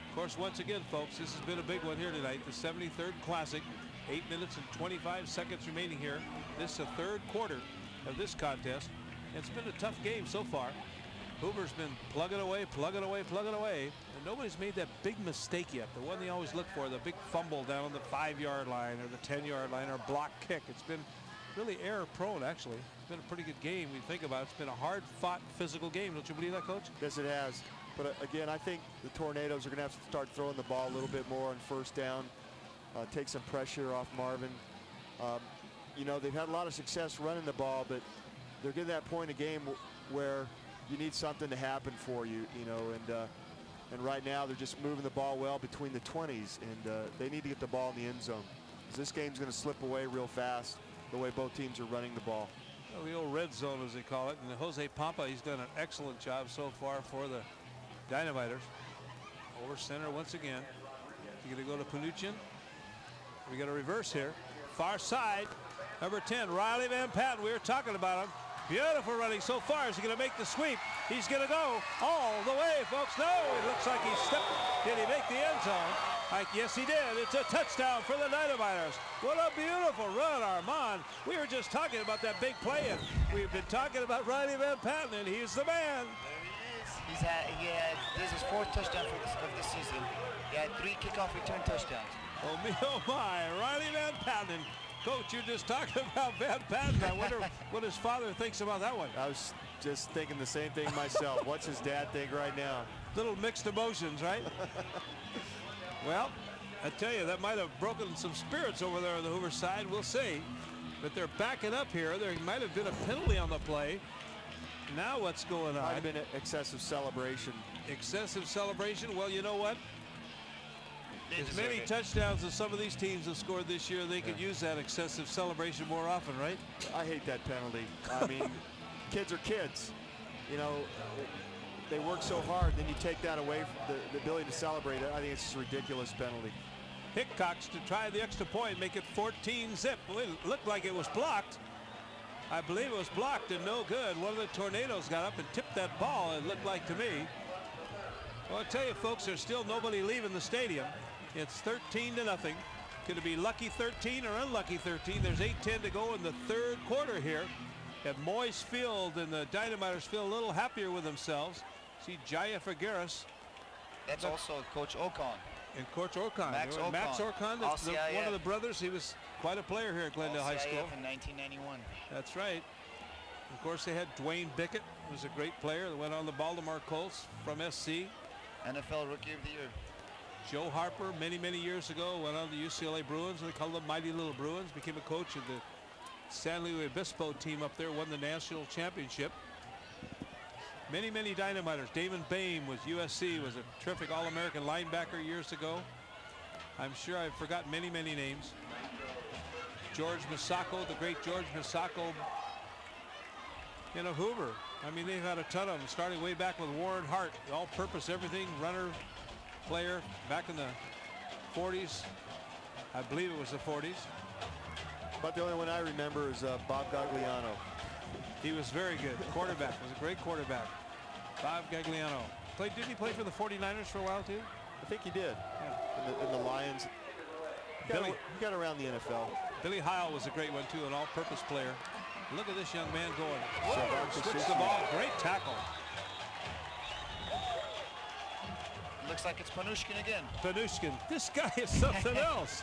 Of course, once again, folks, this has been a big one here tonight. The 73rd Classic. 8 minutes and 25 seconds remaining here. This is the third quarter of this contest. It's been a tough game so far. Hoover's been plugging away, plugging away, plugging away, and nobody's made that big mistake yet. The one they always look for, the big fumble down on the 5-yard line or the 10-yard line or block kick. It's been really error-prone, actually. It's been a pretty good game. We think about it. It's been a hard-fought, physical game. Don't you believe that, Coach? Yes, it has. But again, I think the Tornadoes are going to have to start throwing the ball a little bit more on first down, take some pressure off Marvin. You know, they've had a lot of success running the ball, but they're getting that point of game where you need something to happen for you, you know, and right now they're just moving the ball well between the 20s, and they need to get the ball in the end zone. This game's going to slip away real fast the way both teams are running the ball. Well, the old red zone, as they call it, and Jose Pampa, he's done an excellent job so far for the Dynamiters. Over center once again. You're going to go to Panuchin. We got a reverse here. Far side, number 10, Riley Van Patten. We were talking about him. Beautiful running so far. Is he going to make the sweep? He's going to go all the way, folks. No, it looks like he stepped. Did he make the end zone? Yes, he did. It's a touchdown for the Dynamiters. What a beautiful run, Armand. We were just talking about that big play, and we've been talking about Riley Van Patten, and he's the man. He had this is his 4th touchdown of this season. He had 3 kickoff return touchdowns. Oh, me, oh my, Riley Van Patten. Coach, you're just talking about Van Patten. I wonder what his father thinks about that one. I was just thinking the same thing myself. What's his dad think right now? Little mixed emotions, right? Well, I tell you, that might have broken some spirits over there on the Hoover side. We'll see. But they're backing up here. There might have been a penalty on the play. Now what's going on? Might have been excessive celebration. Excessive celebration? Well, you know what? As many touchdowns as some of these teams have scored this year, they could use that excessive celebration more often, right? I hate that penalty. I mean, kids are kids. You know, they work so hard, then you take that away from the ability to celebrate it. I think it's just a ridiculous penalty. Hickox to try the extra point, make it 14-zip. Well, it looked like it was blocked. I believe it was blocked and no good. One of the Tornadoes got up and tipped that ball, it looked like to me. Well, I'll tell you, folks, there's still nobody leaving the stadium. It's 13-0. Could it be lucky 13 or unlucky 13? There's 8:10 to go in the 3rd quarter here at Moyes Field, and the Dynamiters feel a little happier with themselves. See Jaya Figueras. That's also Coach Ocon. And Coach Ocon. Max Ocon, one of the brothers. He was quite a player here at Glendale High School. In 1991. That's right. Of course, they had Dwayne Bickett, who was a great player that went on the Baltimore Colts from SC. NFL Rookie of the Year. Joe Harper, many, many years ago, went on the UCLA Bruins. They called them Mighty Little Bruins. Became a coach of the San Luis Obispo team up there. Won the national championship. Many, many Dynamiters. Damon Bain was USC, was a terrific All-American linebacker years ago. I'm sure I've forgotten many, many names. George Misako, the great George Misako. You know, Hoover. I mean, they've had a ton of them, starting way back with Warren Hart. All-purpose everything, runner, player, back in the 40s. I believe it was the 40s. But the only one I remember is Bob Gagliano. He was very good. Quarterback, was a great quarterback. Bob Gagliano. Didn't he play for the 49ers for a while too? I think he did. Yeah. In the Lions. He got around the NFL. Billy Heil was a great one too, an all-purpose player. Look at this young man going. Whoa, switch the ball. Great tackle. Looks like it's Panushkin again. Panushkin. This guy is something else.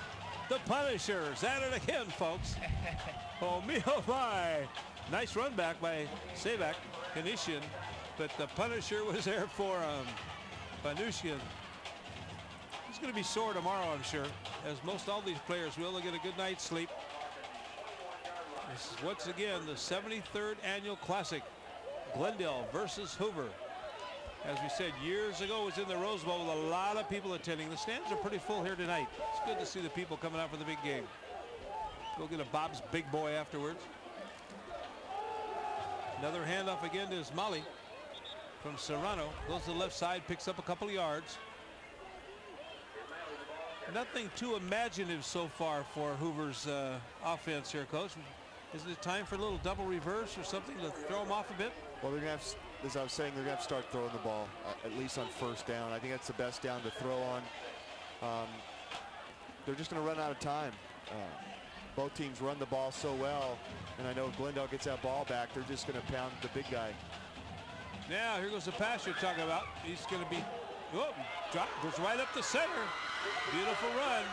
The Punishers at it again, folks. Oh, me, oh, my. Nice run back by Sabak, Kanisian, but the Punisher was there for Panushkin. He's going to be sore tomorrow, I'm sure, as most all these players will. They'll get a good night's sleep. This is once again the 73rd Annual Classic, Glendale versus Hoover. As we said years ago, it was in the Rose Bowl with a lot of people attending. The stands are pretty full here tonight. It's good to see the people coming out for the big game. Go get a Bob's Big Boy afterwards. Another handoff again to Ismaili from Serrano. Goes to the left side, picks up a couple of yards. Nothing too imaginative so far for Hoover's offense here, Coach. Isn't it time for a little double reverse or something to throw them off a bit? Well, they're going to have, as I was saying, they're going to have to start throwing the ball, at least on first down. I think that's the best down to throw on. They're just going to run out of time. Both teams run the ball so well, and I know if Glendale gets that ball back, they're just going to pound the big guy. Now, here goes the pass you're talking about. He's going to be, goes right up the center. Beautiful run.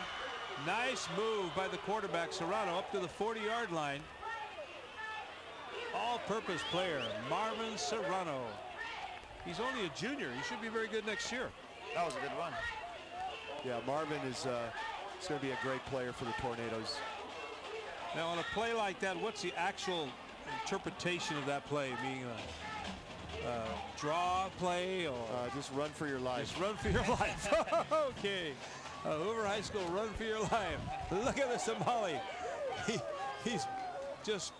Nice move by the quarterback, Serrano, up to the 40-yard line. All-purpose player, Marvin Serrano. He's only a junior. He should be very good next year. That was a good run. Yeah, Marvin is going to be a great player for the Tornadoes. Now, on a play like that, what's the actual interpretation of that play? Being a draw play or just run for your life? Just run for your life. Okay. Hoover High School, run for your life. Look at the Somali. He's just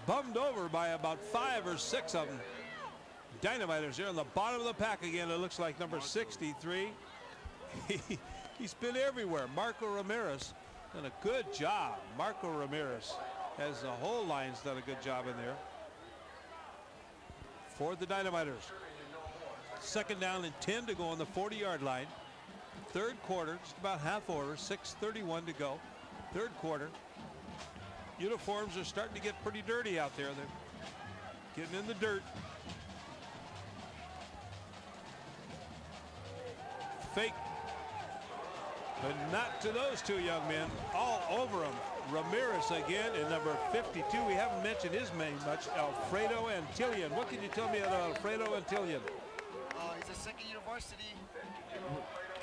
bummed over by about 5 or 6 of them. Dynamiters there on the bottom of the pack again. It looks like number 63. He's been everywhere. Marco Ramirez done a good job. Marco Ramirez has the whole line's done a good job in there for the Dynamiters. 2nd down and 10 to go on the 40-yard line. 3rd quarter, just about half over. 6:31 to go. 3rd quarter. Uniforms are starting to get pretty dirty out there. They're getting in the dirt. Fake, but not to those 2 young men. All over them. Ramirez again, and number 52. We haven't mentioned his name much. Alfredo Antillion. What can you tell me about Alfredo Antillion? He's a 2nd-year varsity.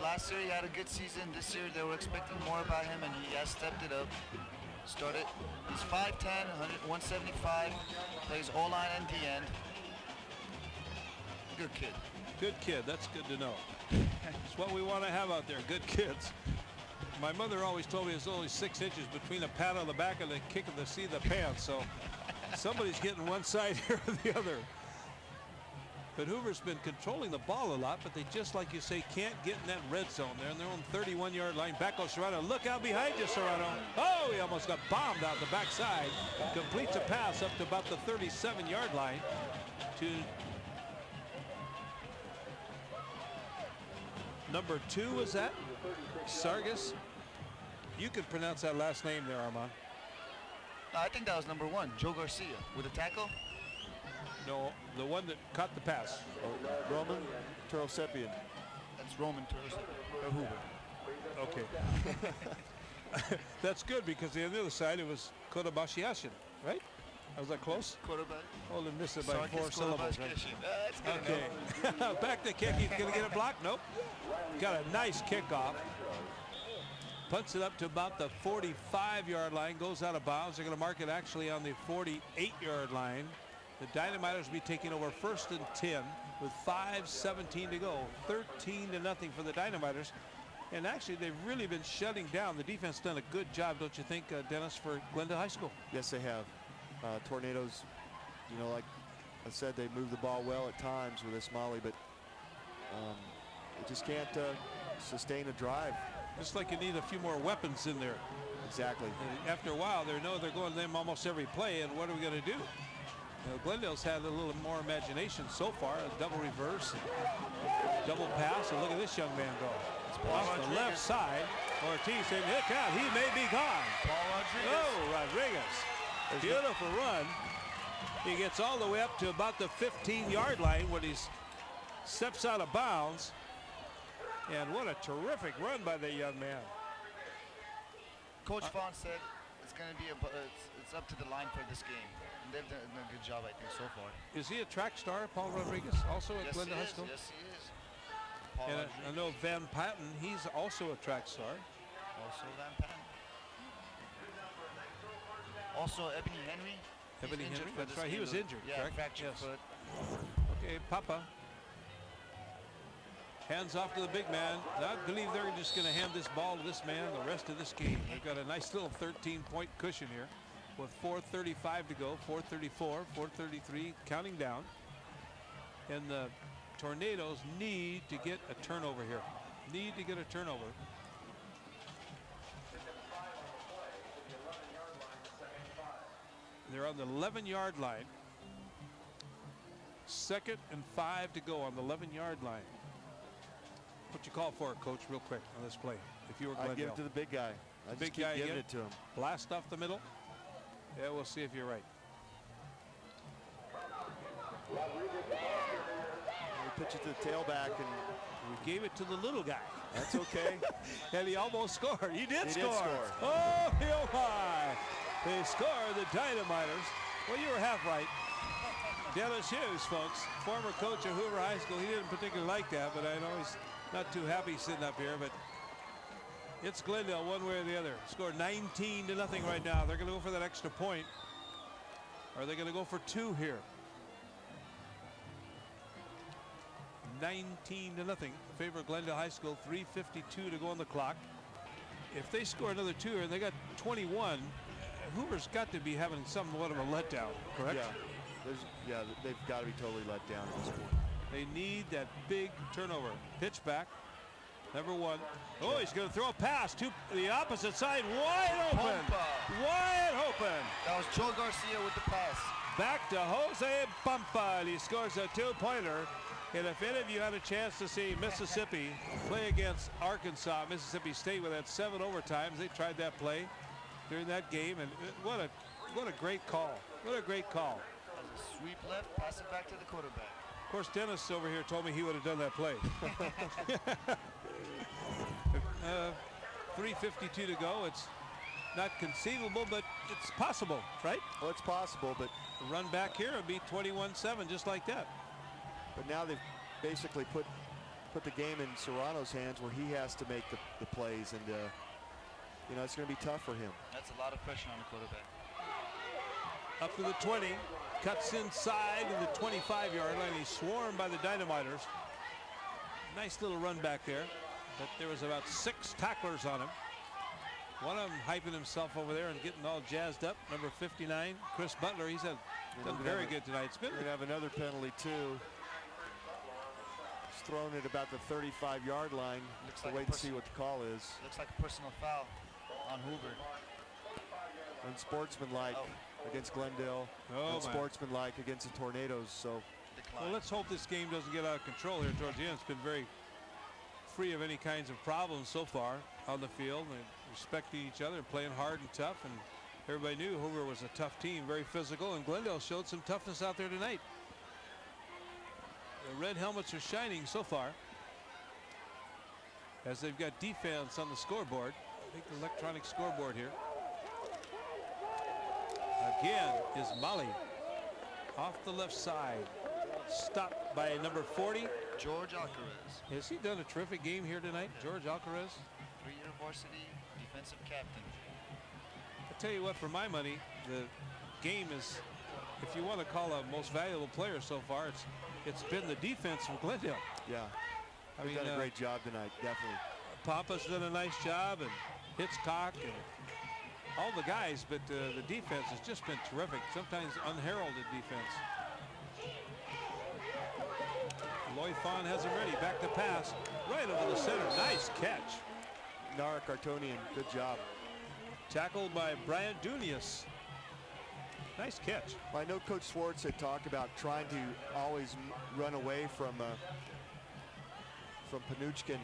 Last year he had a good season. This year they were expecting more about him, and he has stepped it up. He's 5'10", 175. Plays O-line and D-end. Good kid. Good kid. That's good to know. It's what we want to have out there. Good kids. My mother always told me there's only 6 inches between a pat on the back and the kick of the seat of the pants. So somebody's getting one side here or the other. But Hoover's been controlling the ball a lot, but they just, like you say, can't get in that red zone. They're on their own 31-yard line. Back goes Serrano. Look out behind you, Serrano. Oh, he almost got bombed out the backside. Completes a pass up to about the 37-yard line to number 2, was that? Sargis. You can pronounce that last name there, Armand. No, I think that was number 1, Joe Garcia, with a tackle. No, the one that caught the pass. Roman Turosepian. That's Roman Turosepian. Hoover. Okay. That's good because the other side it was Kodabashiashin, right? Was that close? Quarterback. Only missed it by 4 syllables. Right? That's good. Okay. Back to kick. He's going to get a block. Nope. Got a nice kickoff. Punts it up to about the 45-yard line. Goes out of bounds. They're going to mark it actually on the 48-yard line. The Dynamiters will be taking over 1st and 10 with 5:17 to go. 13-0 for the Dynamiters. And actually, they've really been shutting down. The defense done a good job, don't you think, Dennis, for Glendale High School? Yes, they have. Tornadoes, you know, like I said, they move the ball well at times with Ismaili, but they just can't sustain a drive. Just like you need a few more weapons in there. Exactly. And after a while, they're going to them almost every play, and what are we going to do? Glendale's had a little more imagination so far. A double reverse, double pass, and look at this young man go. Off the left side, Ortiz said, look out, he may be gone. Oh, Rodriguez. Beautiful run. He gets all the way up to about the 15-yard line when he steps out of bounds. And what a terrific run by the young man. Coach Vaughn said it's going to be it's up to the line for this game. And they've done a good job, I think, so far. Is he a track star, Paul Rodriguez, also at Glendale High School? Yes, he is. And I know Van Patten, he's also a track star. Also Van Patten. Also Ebony Henry. Ebony Henry, that's right. He was injured, yeah, correct? fractured foot. Okay, Papa. Hands off to the big man. I believe they're just going to hand this ball to this man the rest of this game. They've got a nice little 13-point cushion here with 4:35 to go, 4:34, 4:33, counting down. And the Tornadoes need to get a turnover here. Need to get a turnover. They're on the 11-yard line. 2nd and 5 to go on the 11-yard line. What you call for it, Coach, real quick on this play? If you were Glendale. I'd give it to the big guy. I'd big just keep guy giving again? it to him. Blast off the middle. Yeah, we'll see if you're right. We pitch it to the tailback, and we gave it to the little guy. That's okay. And he almost scored. He did score. Oh, my. They score, the Dynamiters. Well, you were half right. Dennis Hughes, folks, former coach of Hoover High School. He didn't particularly like that, but I know he's not too happy sitting up here. But it's Glendale one way or the other. Scored 19-0 right now. They're going to go for that extra point. Or are they going to go for 2 here? 19-0 in favor of Glendale High School. 3:52 to go on the clock. If they score another 2 and they got 21, Hoover's got to be having somewhat of a letdown, correct? Yeah, they've got to be totally let down at this point. They need that big turnover. Pitch back. Number 1. Oh, he's going to throw a pass to the opposite side. Wide open. Wide open. That was Joe Garcia with the pass. Back to Jose Pampa. And he scores a 2-pointer. And if any of you had a chance to see Mississippi play against Arkansas, Mississippi State, with that 7 overtimes, they tried that play during that game. And what a great call. What a great call. Sweep left, pass it back to the quarterback. Of course, Dennis over here told me he would have done that play. 3:52 to go. It's not conceivable, but it's possible, right? Well, it's possible, but the run back here would be 21-7, just like that. But now they've basically put the game in Serrano's hands, where he has to make the plays, and you know, it's going to be tough for him. That's a lot of pressure on the quarterback. Up to the 20, cuts inside in the 25-yard line. He's swarmed by the Dynamiters. Nice little run back there, but there was about 6 tacklers on him. One of them hyping himself over there and getting all jazzed up. Number 59, Chris Butler. He's done very good tonight. We're going to have another penalty too. He's thrown it about the 35-yard line. Looks like wait and see what the call is. Looks like a personal foul on Hoover. Unsportsmanlike against Glendale. Unsportsmanlike against the Tornadoes. So, well, let's hope this game doesn't get out of control here towards the end. It's been very free of any kinds of problems so far on the field, and respecting each other and playing hard and tough. And everybody knew Hoover was a tough team, very physical, and Glendale showed some toughness out there tonight. The red helmets are shining so far, as they've got defense on the scoreboard. Big electronic scoreboard here. Again is Molly off the left side, stopped by number 40, George Alcaraz. Has he done a terrific game here tonight, George Alcaraz? 3-year varsity defensive captain. I tell you what, for my money, the game is, if you want to call a most valuable player so far, it's been the defense from Glendale. Yeah, I mean, done a great job tonight, definitely. Papa's done a nice job, and Hitchcock and all the guys, but the defense has just been terrific. Sometimes unheralded defense. Lloyd Fawn has him ready. Back to pass. Right over the center. Nice catch. Nara Cartonian, good job. Tackled by Bryant Dunius. Nice catch. Well, I know Coach Swartz had talked about trying to always run away from Panuchkin,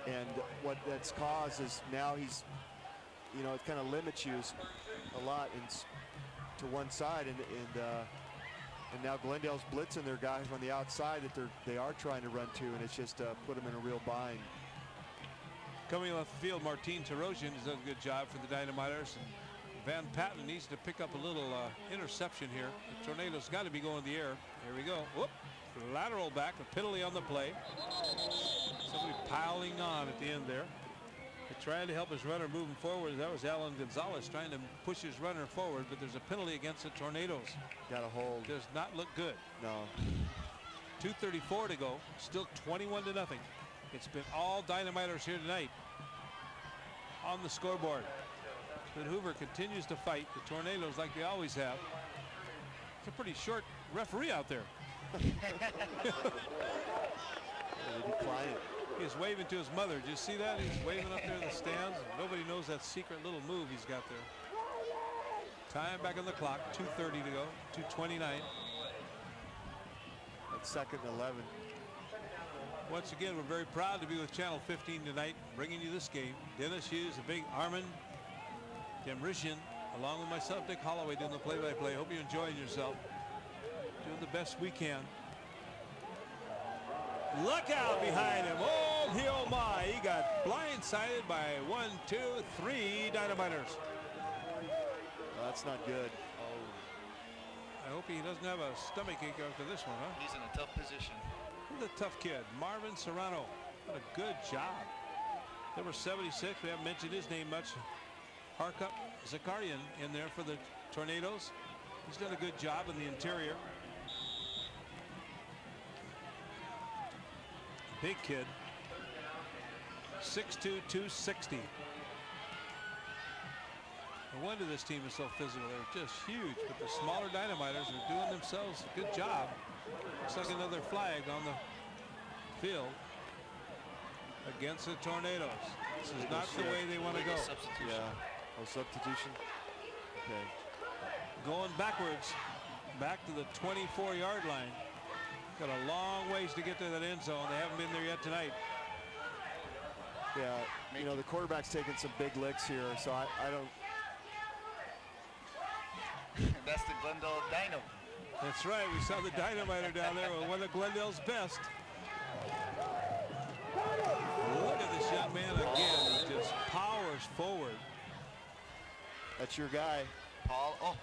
and what that's caused is now he's, you know, it kind of limits you a lot to one side, and now Glendale's blitzing their guys on the outside that they are trying to run to, and it's just put them in a real bind. Coming off the field, Martin Tarosian has done a good job for the Dynamiters. Van Patten needs to pick up a little interception here. The Tornadoes got to be going in the air. Here we go. Whoop. Lateral back, a penalty on the play. Somebody piling on at the end there. They're trying to help his runner moving forward. That was Alan Gonzalez trying to push his runner forward, but there's a penalty against the Tornadoes. Got a hold. Does not look good. No. 2:34 to go. Still 21-0. It's been all Dynamiters here tonight on the scoreboard. But Hoover continues to fight the Tornadoes like they always have. It's a pretty short referee out there. He's waving to his mother. Did you see that? He's waving up there in the stands. Nobody knows that secret little move he's got there. Time back on the clock. 2:30 to go. 2:29. That's second and 11. Once again, we're very proud to be with Channel 15 tonight, bringing you this game. Dennis Hughes, the big Armin Demrishian, along with myself, Dick Holloway, doing the play-by-play. Hope you're enjoying yourself. Doing the best we can. Look out behind him. Oh my. He got blindsided by 1, 2, 3 Dynamiters. That's not good. I hope he doesn't have a stomach ache after this one, huh? He's in a tough position. He's a tough kid. Marvin Serrano. What a good job. Number 76. We haven't mentioned his name much. Harkup Zakarian in there for the Tornadoes. He's done a good job in the interior. Big kid. 6'2", 260. No wonder this team is so physical. They're just huge, but the smaller Dynamiters are doing themselves a good job. Looks like another flag on the field against the Tornadoes. This is not the way they want to go. Yeah, oh, substitution. Okay. Going backwards, back to the 24-yard line. Got a long ways to get to that end zone. They haven't been there yet tonight. Yeah, you know, the quarterback's taking some big licks here, so I don't. That's the Glendale Dynamo. That's right. We saw the Dynamiter down there with one of Glendale's best. Look at this young man again. He just powers forward. That's your guy. Paul O.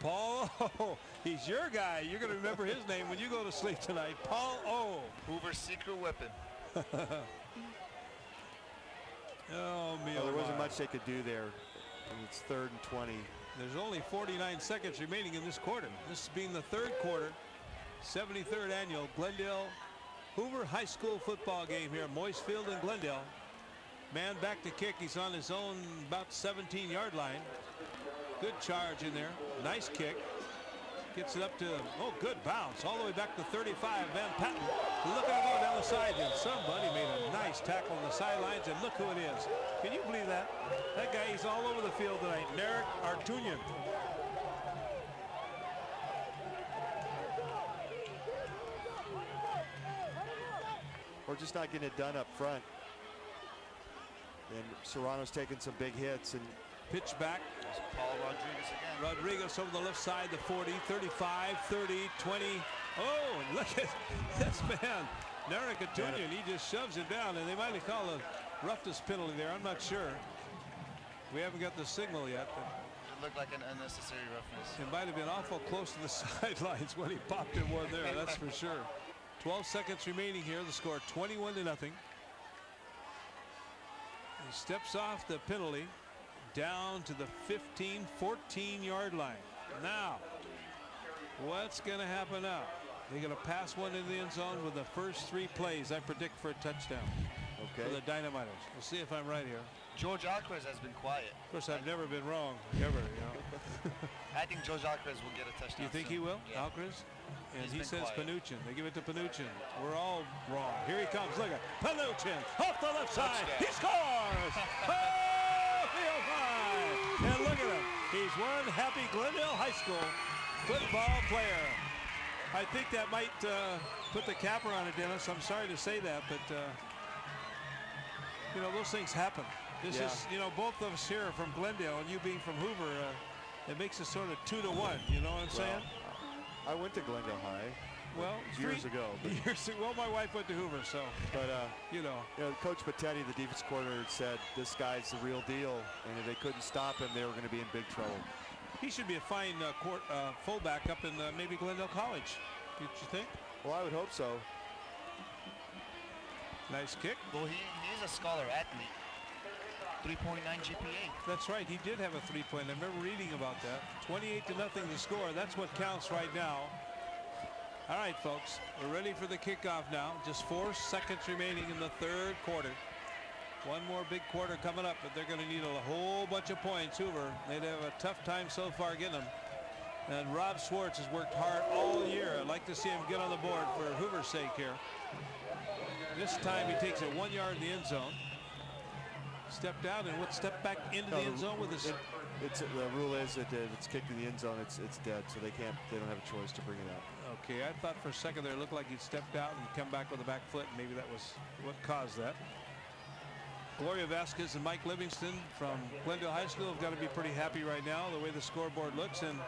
Paul O. He's your guy. You're going to remember his name when you go to sleep tonight. Paul O. Hoover's secret weapon. Oh, well, there wasn't much they could do there. It's 3rd and 20. There's only 49 seconds remaining in this quarter. This being the 3rd quarter, 73rd annual Glendale Hoover High School football game here at Moyes Field in Glendale. Man back to kick. He's on his own about 17-yard line. Good charge in there. Nice kick. Gets it up to, oh, good bounce. All the way back to 35. Van Patten. Look at him go down the side. And somebody made a nice tackle on the sidelines. And look who it is. Can you believe that? That guy, he's all over the field tonight. Narek Artunian. We're just not getting it done up front. And Serrano's taking some big hits. And pitch back. Paul Rodriguez again. Rodriguez over the left side, the 40, 35, 30, 20. Oh, look at this man. Narek Artunian, he just shoves it down, and they might have called a roughness penalty there. I'm not sure. We haven't got the signal yet. But it looked like an unnecessary roughness. it might have been awful close to the sidelines when he popped in one there, that's for sure. 12 seconds remaining here. The score 21-0. He steps off the penalty down to the 15, 14-yard line. Now, what's going to happen now? They're going to pass one in the end zone with the first 3 plays, I predict, for a touchdown. Okay. For the Dynamiters. We'll see if I'm right here. George Alcaraz has been quiet. Of course, I've never been wrong, ever, you know. I think George Alcaraz will get a touchdown. You think soon. he will, Yeah. Alcaraz? And He's he been says quiet. Panuchin. They give it to Panuchin. We're all wrong. Here he comes. Look at Panuchin off the left side. He scores! Oh, 305! And look at him. He's one happy Glendale High School football player. I think that might put the capper on it, Dennis. I'm sorry to say that, but you know, those things happen. This is, you know, both of us here from Glendale and you being from Hoover, it makes it sort of 2-1. You know what I'm saying? I went to Glendale High. Well, years ago. Well, my wife went to Hoover, so. But you know, Coach Patetti, the defense coordinator, said this guy's the real deal, and if they couldn't stop him, they were going to be in big trouble. He should be a fine fullback up in maybe Glendale College. Don't you think? Well, I would hope so. Nice kick. Well, he's a scholar athlete. 3.9 GPA. That's right. He did have a 3-point. I remember reading about that. 28-0 the score. That's what counts right now. All right, folks. We're ready for the kickoff now. Just 4 seconds remaining in the 3rd quarter. One more big quarter coming up, but they're going to need a whole bunch of points. Hoover, they'd have a tough time so far getting them. And Rob Schwartz has worked hard all year. I'd like to see him get on the board for Hoover's sake here. This time he takes it 1 yard in the end zone. Stepped out and would step back into the end zone with his. The rule is that if it's kicked in the end zone, it's dead, so they don't have a choice to bring it out. Okay, I thought for a second there it looked like he stepped out and come back with a back foot, and maybe that was what caused that. Gloria Vasquez and Mike Livingston from Glendale High School have got to be pretty happy right now the way the scoreboard looks, and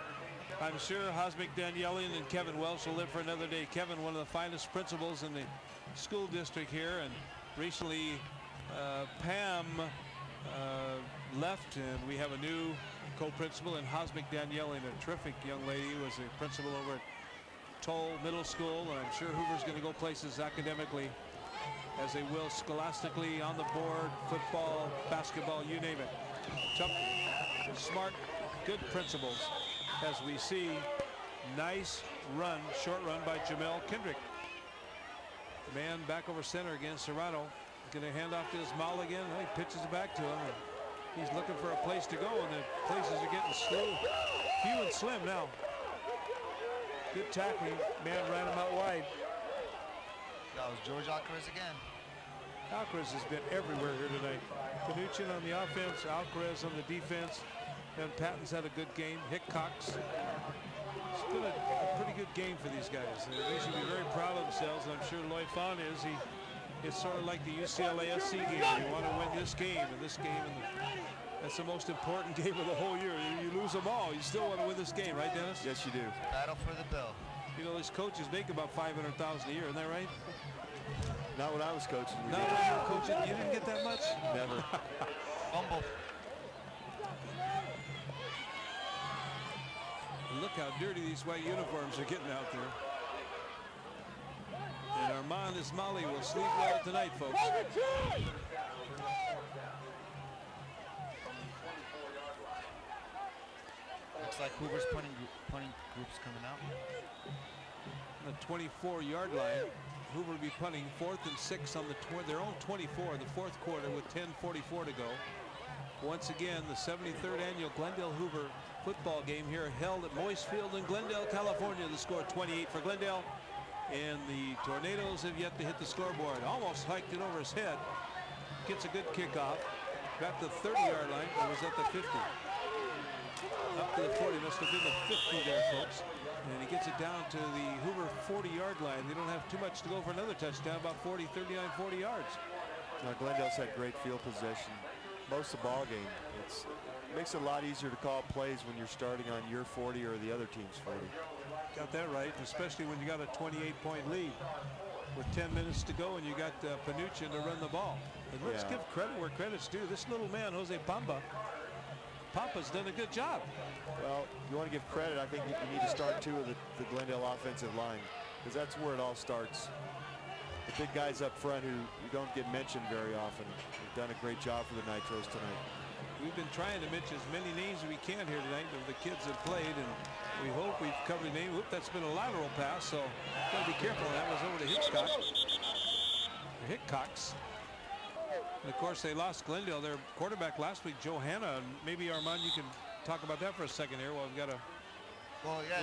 I'm sure Hosmic Danielian and Kevin Welsh will live for another day. Kevin, one of the finest principals in the school district here, and recently Pam left, and we have a new co-principal in Haas McDaniel, and a terrific young lady who was a principal over at Toll Middle School, and I'm sure Hoover's going to go places academically as they will scholastically, on the board, football, basketball, you name it. Tough, smart, good principals as we see. Nice run, short run by Jamel Kendrick. Man back over center again. Serrano going to hand off to Ismail again. Well, he pitches it back to him. He's looking for a place to go, and the places are getting few and slim now. Good tackling. Man ran him out wide. That was George Alcaraz again. Alcaraz has been everywhere here tonight. Panuchin on the offense, Alcaraz on the defense, and Patton's had a good game. Hickox. It's been a pretty good game for these guys. They should be very proud of themselves, and I'm sure Loy Fawn is. It's sort of like the UCLA SC game. You want to win this game and this game, and that's the most important game of the whole year. You lose them all, you still want to win this game, right, Dennis? Yes, you do. Battle for the bell. You know, these coaches make about $500,000 a year, isn't that right? Not when I was coaching. Not when you were coaching. You didn't get that much? Never. Fumble. Look how dirty these white uniforms are getting out there. And Armand Ismaili will sleep well tonight, folks. Looks like Hoover's punting groups coming out. On the 24-yard line, Hoover will be punting 4th and 6 on their own 24, the fourth quarter, with 10:44 to go. Once again, the 73rd annual Glendale Hoover football game here held at Moist Field in Glendale, California. The score 28 for Glendale, and the Tornadoes have yet to hit the scoreboard. Almost hiked it over his head. Gets a good kickoff. Got the 30-yard line, or was that the 50? Up to the 40, must have been the 50 there, folks. And he gets it down to the Hoover 40-yard line. They don't have too much to go for another touchdown, about 40, 39, 40 yards. Now, Glendale's had great field possession most of the ball game. It makes it a lot easier to call plays when you're starting on your 40 or the other team's 40. Got that right, especially when you got a 28-point lead with 10 minutes to go and you got Panuchin to run the ball. And let's give credit where credit's due. This little man, Jose Pampa's done a good job. Well, you want to give credit. I think you need to start two of the Glendale offensive line, because that's where it all starts. The big guys up front who don't get mentioned very often. They've done a great job for the Nitros tonight. We've been trying to mention as many names as we can here tonight of the kids that played, and we hope we've covered the name. Whoop, that's been a lateral pass, so got to be careful. That was over to Hickox. And of course, they lost Glendale, their quarterback last week, Johanna. And maybe, Armand, you can talk about that for a second here while we've got a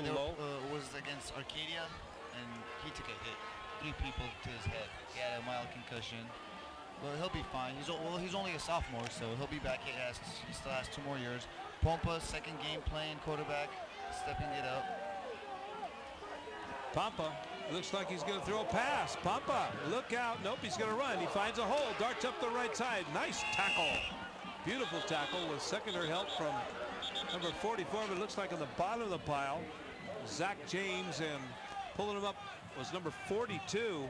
it was against Arcadia, and he took a hit. 3 people to his head. He had a mild concussion. But he'll be fine. He's only a sophomore, so he'll be back. He still has 2 more years. Pompa, second game playing quarterback, stepping it up. Pampa looks like he's going to throw a pass. Pampa, look out. Nope, he's going to run. He finds a hole, darts up the right side. Nice tackle. Beautiful tackle with secondary help from number 44, but it looks like on the bottom of the pile, Zach James, and pulling him up was number 42.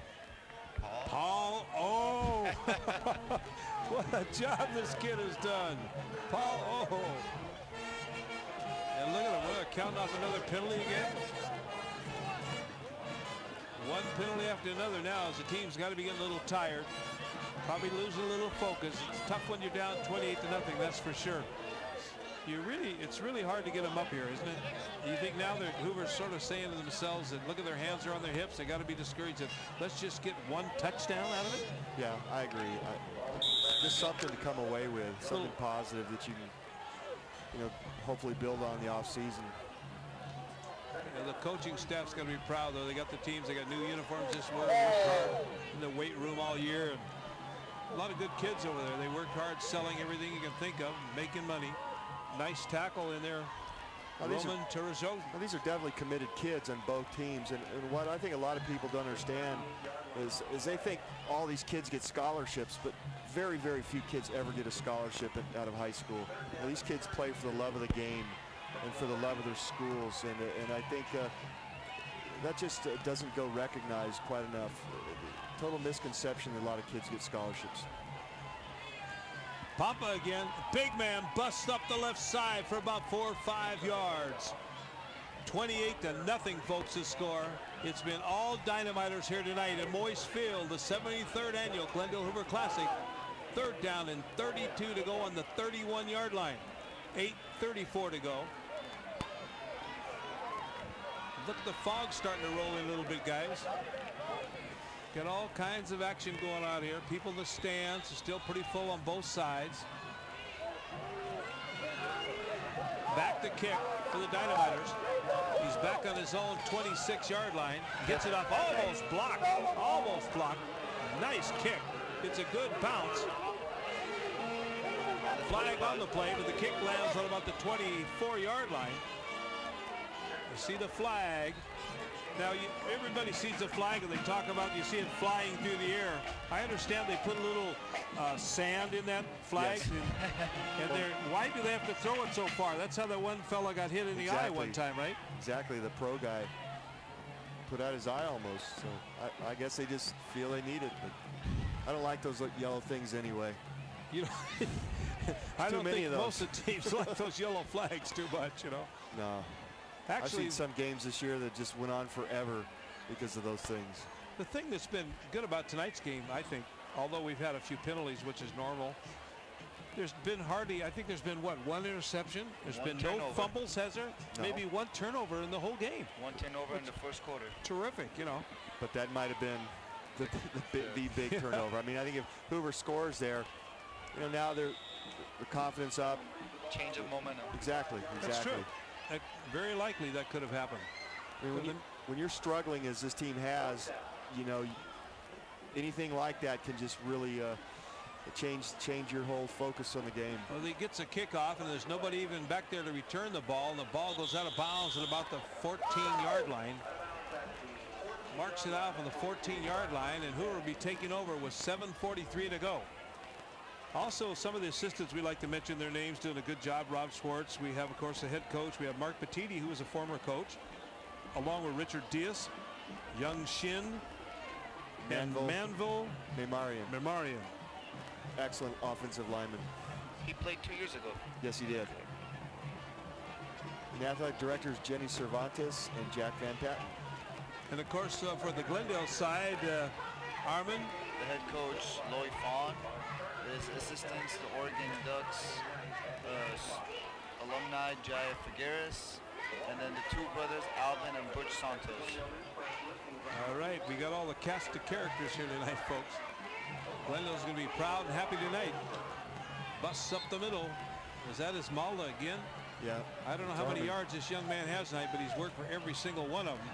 Paul. Oh, what a job this kid has done. Paul. Oh. And look at him. We're counting off another penalty again. One penalty after another now, as the team's got to be getting a little tired. Probably losing a little focus. It's tough when you're down 28-0, that's for sure. It's really hard to get them up here, isn't it? Do you think now that Hoover's sort of saying to themselves that look at their hands are on their hips, they got to be discouraged. Let's just get one touchdown out of it? Yeah, I agree. Just something to come away with, something positive that you can, hopefully build on the off season. The coaching staff's going to be proud, though. They got the teams, they got new uniforms this week, worked hard in the weight room all year. And a lot of good kids over there. They worked hard selling everything you can think of, making money. Nice tackle in there. Roman Terrazzo. These are definitely committed kids on both teams. And what I think a lot of people don't understand is they think all these kids get scholarships, but very, very few kids ever get a scholarship out of high school. These kids play for the love of the game and for the love of their schools. And I think that just doesn't go recognized quite enough. Total misconception that a lot of kids get scholarships. Papa again. Big man busts up the left side for about 4 or 5 yards. 28-0, folks, the score. It's been all dynamiters here tonight at Moyes Field, the 73rd annual Glendale Hoover Classic. 3rd down and 32 to go on the 31-yard line. 8:34 to go. Look at the fog starting to roll in a little bit, guys. Got all kinds of action going on here. People in the stands are still pretty full on both sides. Back to kick for the Dynamiters. He's back on his own 26-yard line. Gets it up, almost blocked. Almost blocked. Nice kick. It's a good bounce. Flag on the play, but the kick lands on about the 24-yard line. You see the flag. Now, everybody sees the flag and they talk about, you see it flying through the air. I understand they put a little sand in that flag. Yes. And why do they have to throw it so far? That's how that one fella got hit in the eye one time, right? Exactly. The pro guy put out his eye almost. So I guess they just feel they need it. But I don't like those yellow things anyway. You know, I don't think most of the teams like those yellow flags too much, you know. No. Actually, I've seen some games this year that just went on forever because of those things. The thing that's been good about tonight's game, I think, although we've had a few penalties, which is normal, there's been hardly, I think there's been, what, one interception? There's been no fumbles, has there? No. Maybe one turnover in the whole game. One turnover in the first quarter. Terrific, you know. But that might have been the big turnover. I mean, I think if Hoover scores there, you know, now they're confidence up. Change of momentum. Exactly. That's true. Very likely that could have happened. I mean, when you're struggling as this team has, you know, anything like that can just really change your whole focus on the game. Well, he gets a kickoff and there's nobody even back there to return the ball, and the ball goes out of bounds at about the 14-yard line. Marks it off on the 14-yard line, and Hoover will be taking over with 7:43 to go. Also, some of the assistants we like to mention their names, doing a good job. Rob Schwartz. We have, of course, the head coach. We have Mark Petiti, who was a former coach, along with Richard Diaz, Young Shin, and Manville Memarian. Excellent offensive lineman. He played 2 years ago. Yes, he did. And the athletic directors Jenny Cervantes and Jack Van Patten. And, of course, for the Glendale side, Armin. The head coach, Lloyd Fawn. His assistants, the Oregon Ducks alumni, Jaya Figueres, and then the two brothers, Alvin and Butch Santos. All right, we got all the cast of characters here tonight, folks. Glendale's going to be proud and happy tonight. Busts up the middle. Was that Ismalda again? Yeah. I don't know how many yards this young man has tonight, but he's worked for every single one of them.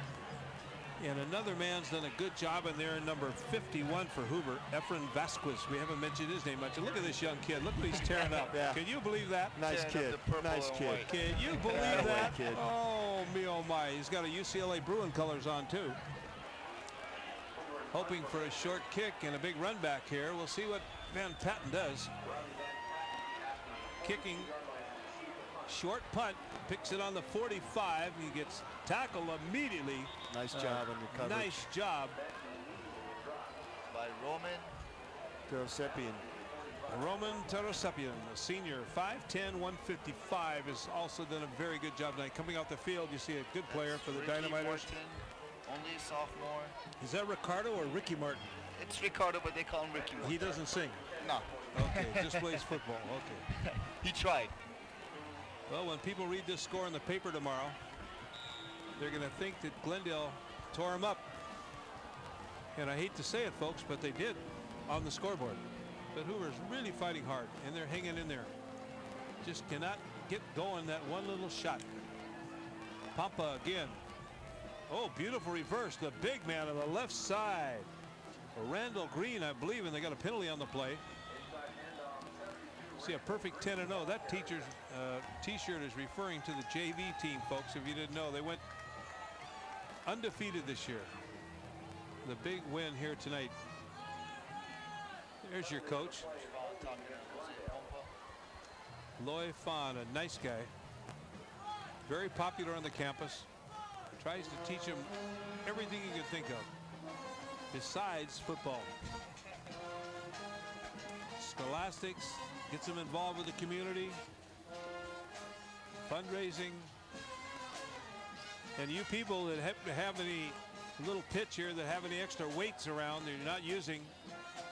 And another man's done a good job in there, number 51 for Hoover, Efren Vasquez. We haven't mentioned his name much. And look at this young kid. Look what he's tearing up. Yeah. Can you believe that? Nice kid. Nice kid. Can you believe that? Kid. Oh, me, oh, my. He's got a UCLA Bruin colors on, too. Hoping for a short kick and a big run back here. We'll see what Van Patten does. Kicking. Short punt, picks it on the 45. He gets tackled immediately. Nice job on the coverage. Nice job by Roman Terosepian. Roman Terosepian, a senior, 5'10", 155, has also done a very good job tonight. Coming out the field, you see a good player for the Dynamiters. Martin, only a sophomore. Is that Ricardo or Ricky Martin? It's Ricardo, but they call him Ricky Martin. He doesn't sing? No. Okay, just plays football. Okay. He tried. Well, when people read this score in the paper tomorrow, they're going to think that Glendale tore him up. And I hate to say it, folks, but they did on the scoreboard. But Hoover's really fighting hard, and they're hanging in there. Just cannot get going that one little shot. Pampa again. Oh, beautiful reverse. The big man on the left side. Randall Green, I believe, and they got a penalty on the play. See a perfect 10-0. That teacher's T-shirt is referring to the JV team, folks. If you didn't know, they went undefeated this year. The big win here tonight. There's your coach, Loy Fawn, a nice guy. Very popular on the campus. Tries to teach him everything he can think of besides football. scholastics, gets them involved with the community, fundraising. And you people that have any little pitch here that have any extra weights around that you're not using,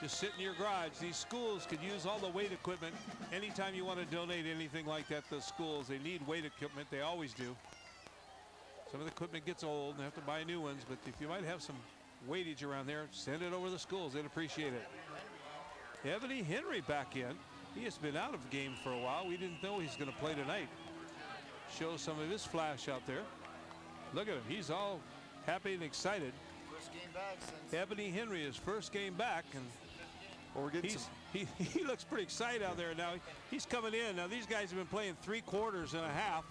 just sit in your garage. These schools could use all the weight equipment. Anytime you want to donate anything like that to the schools, they need weight equipment. They always do. Some of the equipment gets old and they have to buy new ones, but if you might have some weightage around there, send it over to the schools. They'd appreciate it. Ebony Henry back in. He has been out of the game for a while. We didn't know he's going to play tonight. Show some of his flash out there. Look at him. He's all happy and excited. First game back since Ebony Henry, his first game back, and well, we're getting he looks pretty excited out there now. He's coming in. Now these guys have been playing 3 quarters and a half,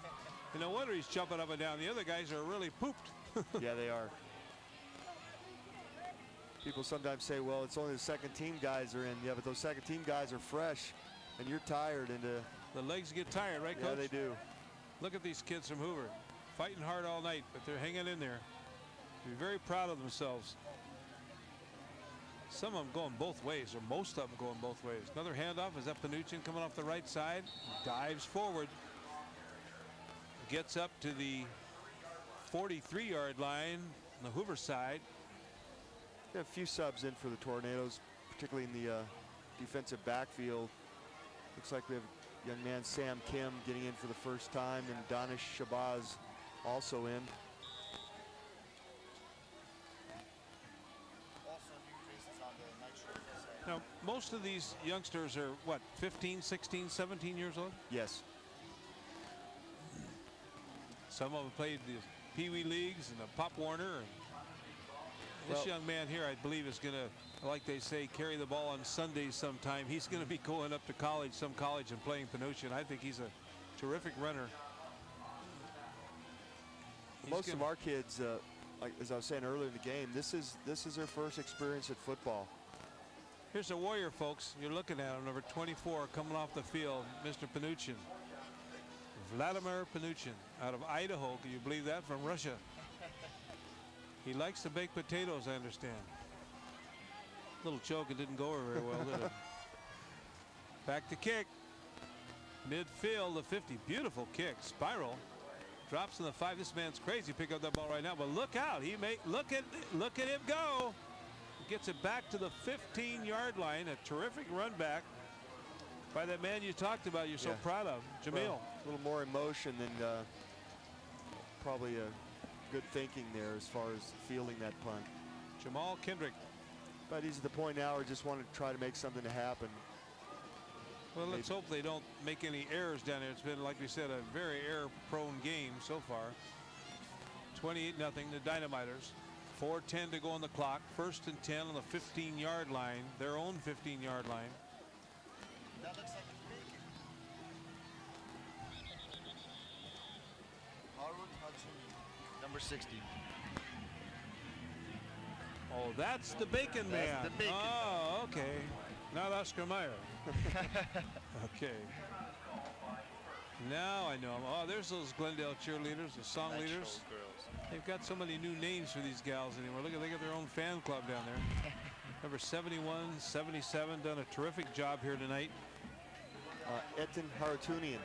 and no wonder he's jumping up and down. The other guys are really pooped. Yeah, they are. People sometimes say, well, it's only the second team guys are in. Yeah, but those second team guys are fresh, and you're tired. And the legs get tired, right, Coach? Yeah, they do. Look at these kids from Hoover, fighting hard all night, but they're hanging in there. Be very proud of themselves. Some of them going both ways, or most of them going both ways. Another handoff. Is that Panuchin coming off the right side? Dives forward. Gets up to the 43-yard line on the Hoover side. A few subs in for the Tornadoes, particularly in the defensive backfield. Looks like we have young man Sam Kim getting in for the first time, and Danish Shabazz also in. Now, most of these youngsters are, what, 15, 16, 17 years old? Yes. Some of them played the Pee Wee Leagues and the Pop Warner. And this young man here, I believe, is going to, like they say, carry the ball on Sundays sometime. He's going to be going up to college, some college, and playing Panuchin. I think he's a terrific runner. Most of our kids, like as I was saying earlier in the game, this is their first experience at football. Here's a Warrior, folks. You're looking at him, number 24, coming off the field, Mr. Panuchin. Vladimir Panuchin out of Idaho. Can you believe that? From Russia. He likes to bake potatoes, I understand. Little choke, it didn't go over very well, did it? Back to kick. Midfield, the 50. Beautiful kick. Spiral. Drops in the 5. This man's crazy. Pick up that ball right now, but look out. He may look at him go. Gets it back to the 15-yard line. A terrific run back by that man you talked about. You're so proud of, Jamil. Well, a little more emotion than probably a good thinking there as far as fielding that punt. Jamal Kendrick. But he's at the point now where he just wanted to try to make something to happen. Well, let's hope they don't make any errors down there. It's been, like we said, a very error-prone game so far. 28-0, the Dynamiters. 4:10 to go on the clock. 1st and 10 on the 15-yard line, their own 15-yard line. That looks like bacon. Harun Hajimi, number 60. Oh, that's the Bacon Man. That's the Bacon. Oh, okay. Not Oscar Mayer. Okay. Now I know him. Oh, there's those Glendale cheerleaders, the song leaders. They've got so many new names for these gals anymore. Look at, they got their own fan club down there. Number 71, 77, done a terrific job here tonight. Etan Haratunian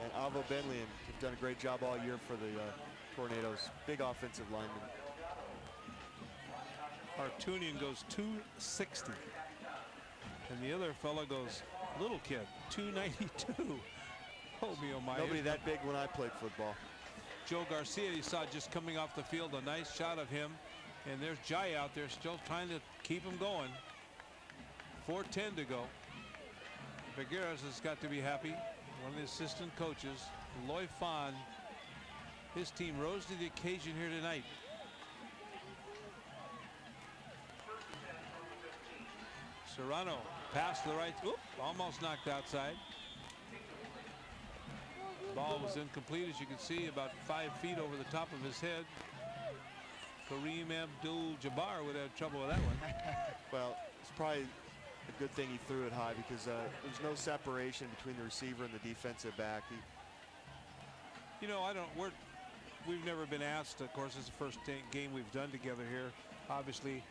and Avo Benlian have done a great job all year for the Tornadoes. Big offensive lineman. Haratunian goes 260. And the other fella goes, little kid, 292. Oh, me, oh my. Nobody that big when I played football. Joe Garcia, you saw just coming off the field, a nice shot of him. And there's Jai out there still trying to keep him going. 4:10 to go. Figueres has got to be happy. One of the assistant coaches, Loy Fon. His team rose to the occasion here tonight. Serrano passed to the right. Oop, almost knocked outside. Ball was incomplete, as you can see, about 5 feet over the top of his head. Kareem Abdul-Jabbar would have trouble with that one. Well, it's probably a good thing he threw it high because there's no separation between the receiver and the defensive back. You know, we've never been asked. Of course, it's the first game we've done together here. Obviously,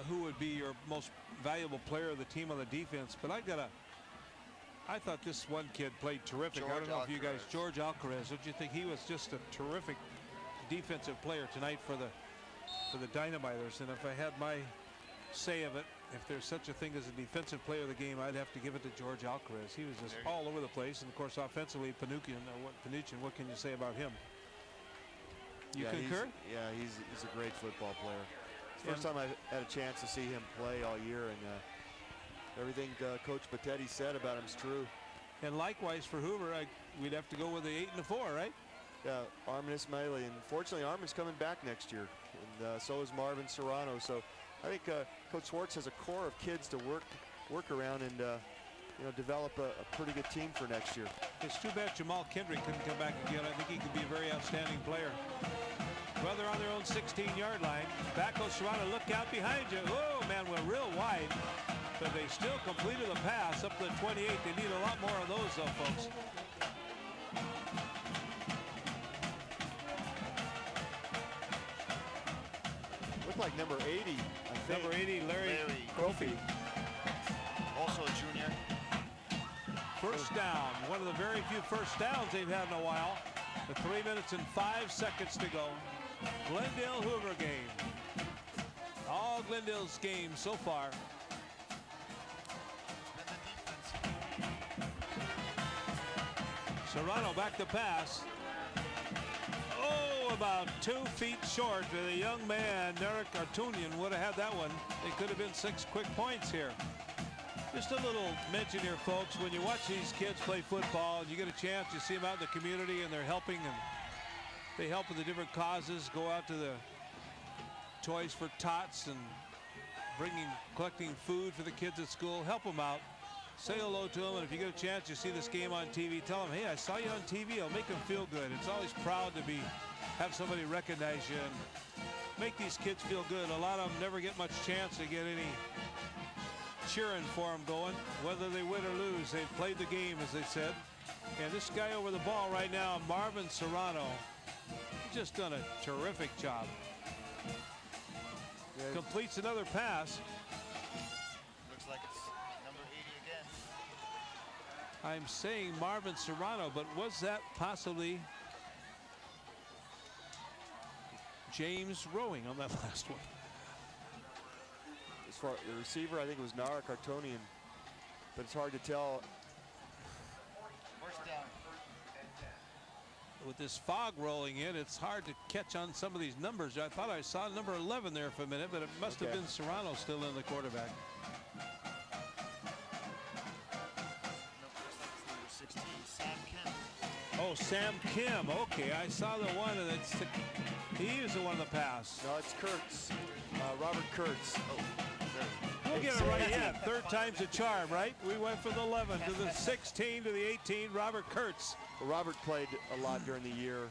who would be your most valuable player of the team on the defense, but I thought this one kid played terrific. I don't know if you guys, George Alcaraz, don't you think he was just a terrific defensive player tonight for the Dynamiters? And if I had my say of it, if there's such a thing as a defensive player of the game, I'd have to give it to George Alcaraz. He was just all over the place, and of course offensively, Panuchin, what can you say about him? You concur? He's a great football player. It's the first time I had a chance to see him play all year, and everything Coach Patetti said about him is true. And likewise for Hoover, we'd have to go with the 8 and the 4, right? Yeah, Armin Ismaili, and fortunately Armin's coming back next year, and so is Marvin Serrano. So I think Coach Schwartz has a core of kids to work around and develop a pretty good team for next year. It's too bad Jamal Kendrick couldn't come back again. I think he could be a very outstanding player. Well, they're on their own 16-yard line. Back goes Serrano. Look out behind you. Oh man, we're real wide. But they still completed the pass up to the 28. They need a lot more of those, though, folks. Looked like number 80. I think. Number 80, Larry Brophy. Also a junior. First down. One of the very few first downs they've had in a while. With 3 minutes and 5 seconds to go. Glendale Hoover game. All Glendale's games so far. Serrano back to pass. Oh, about 2 feet short. The young man, Derek Artunian, would have had that one. It could have been 6 quick points here. Just a little mention here, folks. When you watch these kids play football, and you get a chance, you see them out in the community, and they're helping, and they help with the different causes, go out to the Toys for Tots and collecting food for the kids at school. Help them out. Say hello to them, and if you get a chance, you see this game on TV, tell them, hey, I saw you on TV. It'll make them feel good. It's always proud to have somebody recognize you and make these kids feel good. A lot of them never get much chance to get any cheering for them going, whether they win or lose. They've played the game, as they said. And this guy over the ball right now, Marvin Serrano, he's just done a terrific job. Completes another pass. Looks like it's number 80 again. I'm saying Marvin Serrano, but was that possibly James Rowing on that last one? As far as the receiver, I think it was Narek Artonian, but it's hard to tell. First down. With this fog rolling in, it's hard to catch on some of these numbers. I thought I saw number 11 there for a minute, but it must have been Serrano still in the quarterback. Number 16, Sam Kim. Oh, Sam Kim. Okay, I saw the one that's he was the one that passed. No, it's Kurtz, Robert Kurtz. Oh, We'll get it right in. Third time's a charm, right? We went from the 11 to the 16 to the 18. Robert Kurtz. Well, Robert played a lot during the year.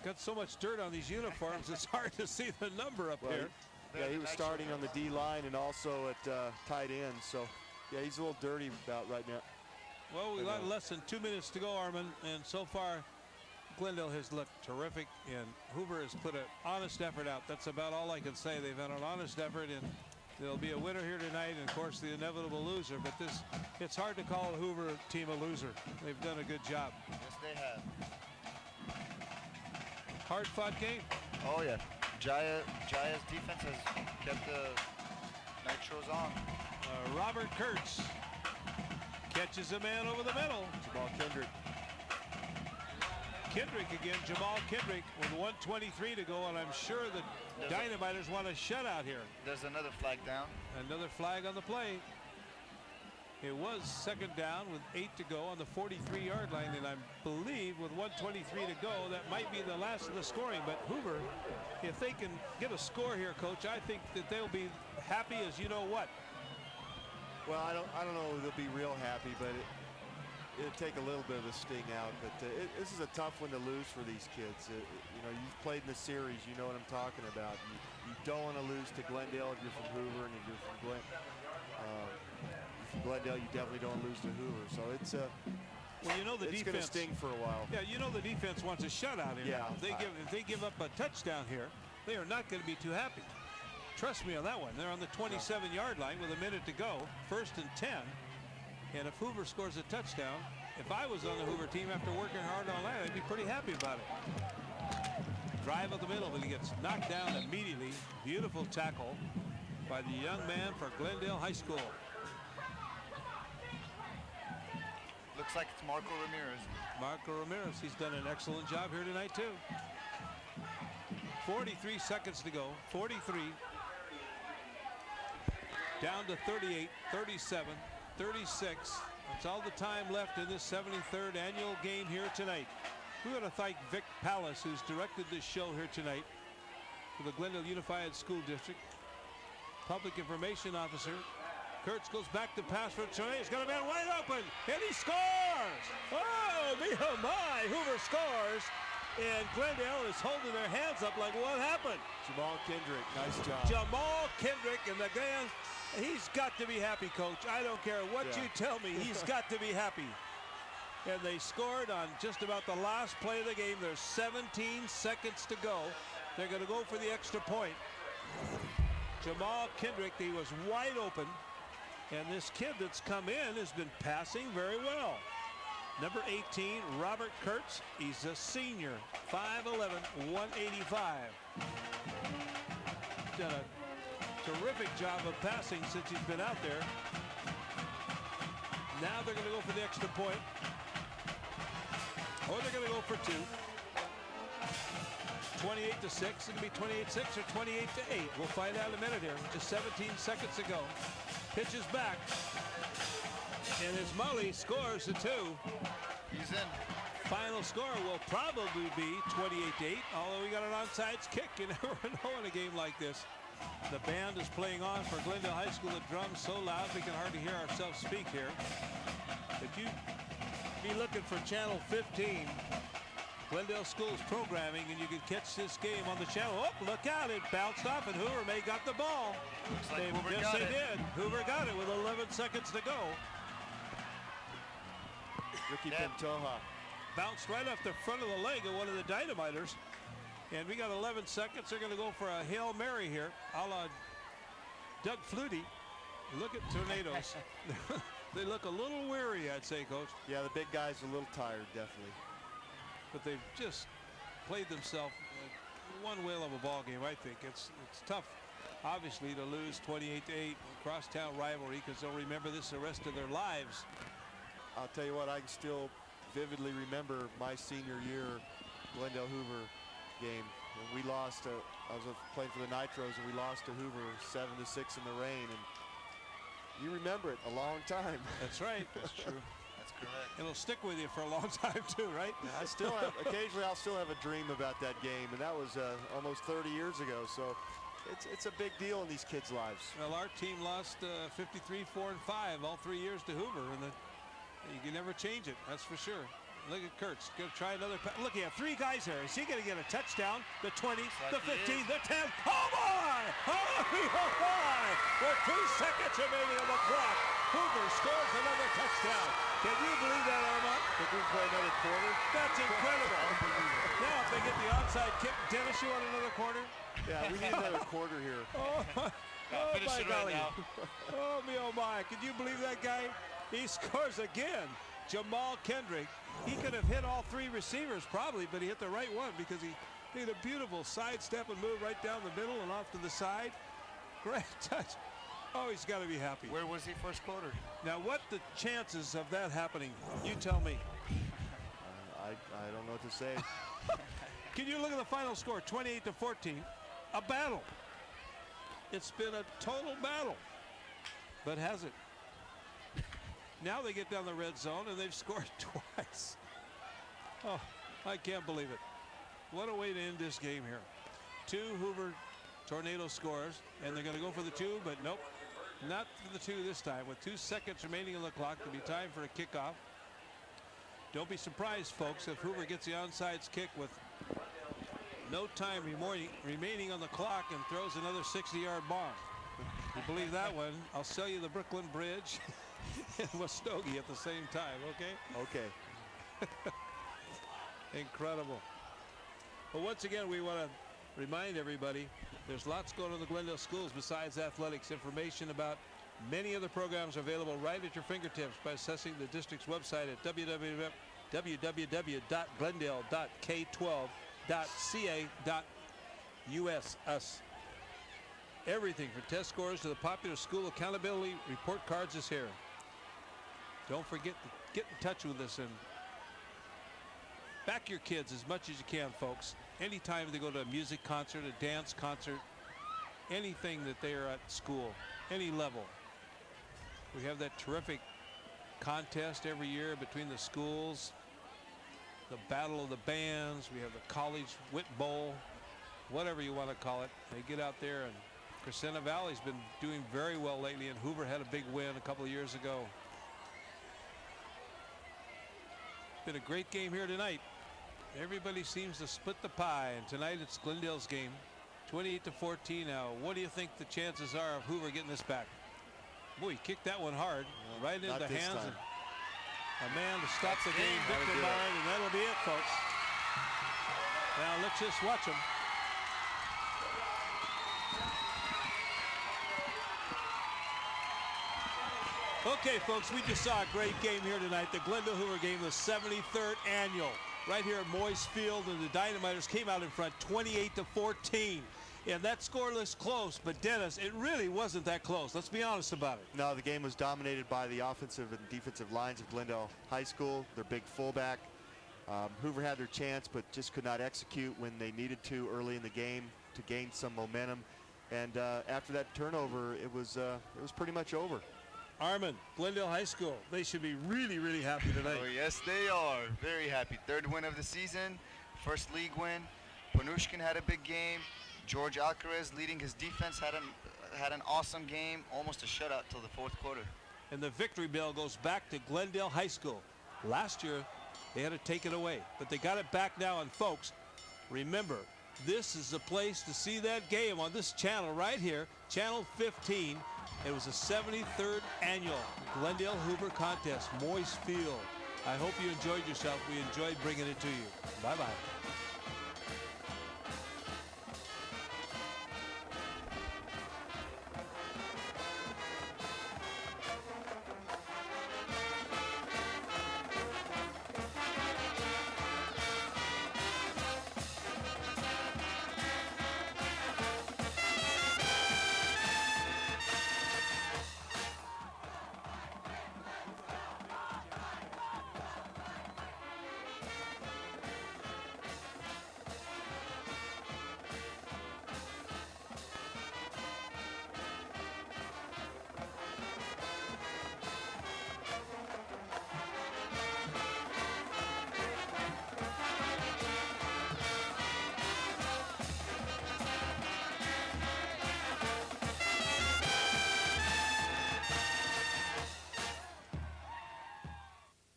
Got so much dirt on these uniforms, it's hard to see the number up here. Yeah, he was starting on the D line and also at tight end. So, yeah, he's a little dirty about right now. Well, we got less than 2 minutes to go, Armin, and so far, Glendale has looked terrific, and Hoover has put an honest effort out. That's about all I can say. They've had an honest effort, and there'll be a winner here tonight, and of course the inevitable loser. But it's hard to call a Hoover team a loser. They've done a good job. Yes, they have. Hard-fought game. Oh yeah, Jaya's defense has kept the Nitros on. Robert Kurtz catches a man over the middle. Jamal Kendrick. Kendrick again, Jamal Kendrick with 1:23 to go, and I'm sure the Dynamiters want a shutout here. There's another flag down. Another flag on the play. It was second down with 8 to go on the 43-yard line, and I believe with 1:23 to go, that might be the last of the scoring. But Hoover, if they can get a score here, Coach, I think that they'll be happy as you know what. Well, I don't know if they'll be real happy, but it'll take a little bit of the sting out. But this is a tough one to lose for these kids. You know, you've played in the series. You know what I'm talking about. You don't want to lose to Glendale if you're from Hoover, and if you're from Glendale, you definitely don't lose to Hoover. So it's well, you know the it's defense going to sting for a while. Yeah, you know the defense wants a shutout here. Yeah. If they give up a touchdown here, they are not going to be too happy. trust me on that one. They're on the 27-yard line with a minute to go. 1st and 10. And if Hoover scores a touchdown, if I was on the Hoover team after working hard all night, I'd be pretty happy about it. Drive up the middle, but he gets knocked down immediately. Beautiful tackle by the young man for Glendale High School. Looks like it's Marco Ramirez. Marco Ramirez, he's done an excellent job here tonight too. 43 seconds to go. 43. Down to 38, 37, 36. That's all the time left in this 73rd annual game here tonight. We want to thank Vic Pallas, who's directed this show here tonight for the Glendale Unified School District. Public Information Officer. Kurtz goes back to pass for Trey. He's got a man wide open, and he scores! Oh, my! Hoover scores, and Glendale is holding their hands up like, what happened? Jamal Kendrick, nice job. Jamal Kendrick, and the man, he's got to be happy, Coach. I don't care what you tell me, he's got to be happy. And they scored on just about the last play of the game. There's 17 seconds to go. They're going to go for the extra point. Jamal Kendrick, he was wide open. And this kid that's come in has been passing very well. Number 18, Robert Kurtz. He's a senior, 5'11", 185. Done a terrific job of passing since he's been out there. Now they're going to go for the extra point. Or they're going to go for two. 28-6. It's going to be 28-6 or 28-8. We'll find out in a minute here. Just 17 seconds to go. Pitches back. And as Mully scores the two. He's in. Final score will probably be 28-8. Although we got an onside kick. You never know in a game like this. The band is playing on for Glendale High School. The drums so loud we can hardly hear ourselves speak here. If you be looking for channel 15, Glendale Schools programming, and you can catch this game on the channel. Oh, look out, it bounced off, and Hoover may got the ball. Looks like Hoover yes, got they it. did. Hoover got it with 11 seconds to go. Ricky Pantoja. Bounced right off the front of the leg of one of the dynamiters. And we got 11 seconds. They're going to go for a Hail Mary here, a la Doug Flutie. Look at Tornadoes. They look a little weary, I'd say, Coach. Yeah, the big guy's a little tired, definitely. But they've just played themselves one whale of a ball game. I think it's tough, obviously, to lose 28-8 crosstown rivalry, because they'll remember this the rest of their lives. I'll tell you what, I can still vividly remember my senior year Glendale Hoover game. And we lost. I was playing for the Nitros, and we lost to Hoover 7-6 in the rain. And you remember it a long time. That's right. That's true. That's correct. It'll stick with you for a long time too, right? I still have, occasionally I'll still have a dream about that game, and that was almost 30 years ago. So it's a big deal in these kids' lives. Well, our team lost 53, 4, and 5 all 3 years to Hoover, and you can never change it. That's for sure. Look at Kurtz. Going to try another. Look, he have 3 guys there. Is he going to get a touchdown? The 20, the 15, the 10. Oh my! Oh my! With 2 seconds remaining on the clock, Hoover scores another touchdown. Can you believe that, Armand? If we play another quarter. That's incredible. Now, if they get the onside kick, Dennis, you want another quarter? Yeah, we need another quarter here. Oh finish my it right golly. now. Oh, me, oh my. Can you believe that guy? He scores again. Jamal Kendrick. He could have hit all 3 receivers probably, but he hit the right one because he made a beautiful sidestep and move right down the middle and off to the side. Great touch. Oh, he's got to be happy. Where was he first quarter? Now, what the chances of that happening? You tell me. I don't know what to say. Can you look at the final score? 28-14. A battle. It's been a total battle. But has it? Now they get down the red zone, and they've scored twice. Oh, I can't believe it. What a way to end this game here. 2 Hoover Tornado scores, and they're going to go for the 2, but nope. Not for the 2 this time. With 2 seconds remaining on the clock, to be time for a kickoff. Don't be surprised, folks, if Hoover gets the onside kick with no time remaining on the clock and throws another 60-yard bomb. You believe that one? I'll sell you the Brooklyn Bridge and Muskogee at the same time, okay? Okay. Incredible. But once again, we want to remind everybody There's lots going on in the Glendale schools besides athletics. Information about many other programs are available right at your fingertips by accessing the district's website at www.glendale.k12.ca.us. Everything from test scores to the popular school accountability report cards is here. Don't forget to get in touch with us and back your kids as much as you can, folks. Anytime they go to a music concert, a dance concert, anything that they are at school, any level. We have that terrific contest every year between the schools, the Battle of the Bands. We have the College Wit Bowl, whatever you want to call it. They get out there, and Crescenta Valley's been doing very well lately, and Hoover had a big win a couple of years ago. Been a great game here tonight. Everybody seems to split the pie, and tonight it's Glendale's game, 28-14 now. What do you think the chances are of Hoover getting this back? Boy, he kicked that one hard, right into the hands of a man to stop the game, Victor Bard, and that'll be it, folks. Now let's just watch him. Okay, folks, we just saw a great game here tonight. The Glendale Hoover game, the 73rd annual, right here at Moyes Field, and the Dynamiters came out in front 28-14. And that scoreless close, but Dennis, it really wasn't that close. Let's be honest about it. No, the game was dominated by the offensive and defensive lines of Glendale High School, their big fullback. Hoover had their chance, but just could not execute when they needed to early in the game to gain some momentum. And after that turnover, it was pretty much over. Armin, Glendale High School, they should be really, really happy tonight. Oh, yes, they are. Very happy. Third win of the season, first league win. Panushkin had a big game. George Alcaraz, leading his defense, had an awesome game, almost a shutout till the fourth quarter. And the victory bell goes back to Glendale High School. Last year, they had to take it away, but they got it back now. And folks, remember, this is the place to see that game on this channel right here, Channel 15. It was the 73rd annual Glendale Hoover contest, Moyes Field. I hope you enjoyed yourself. We enjoyed bringing it to you. Bye-bye.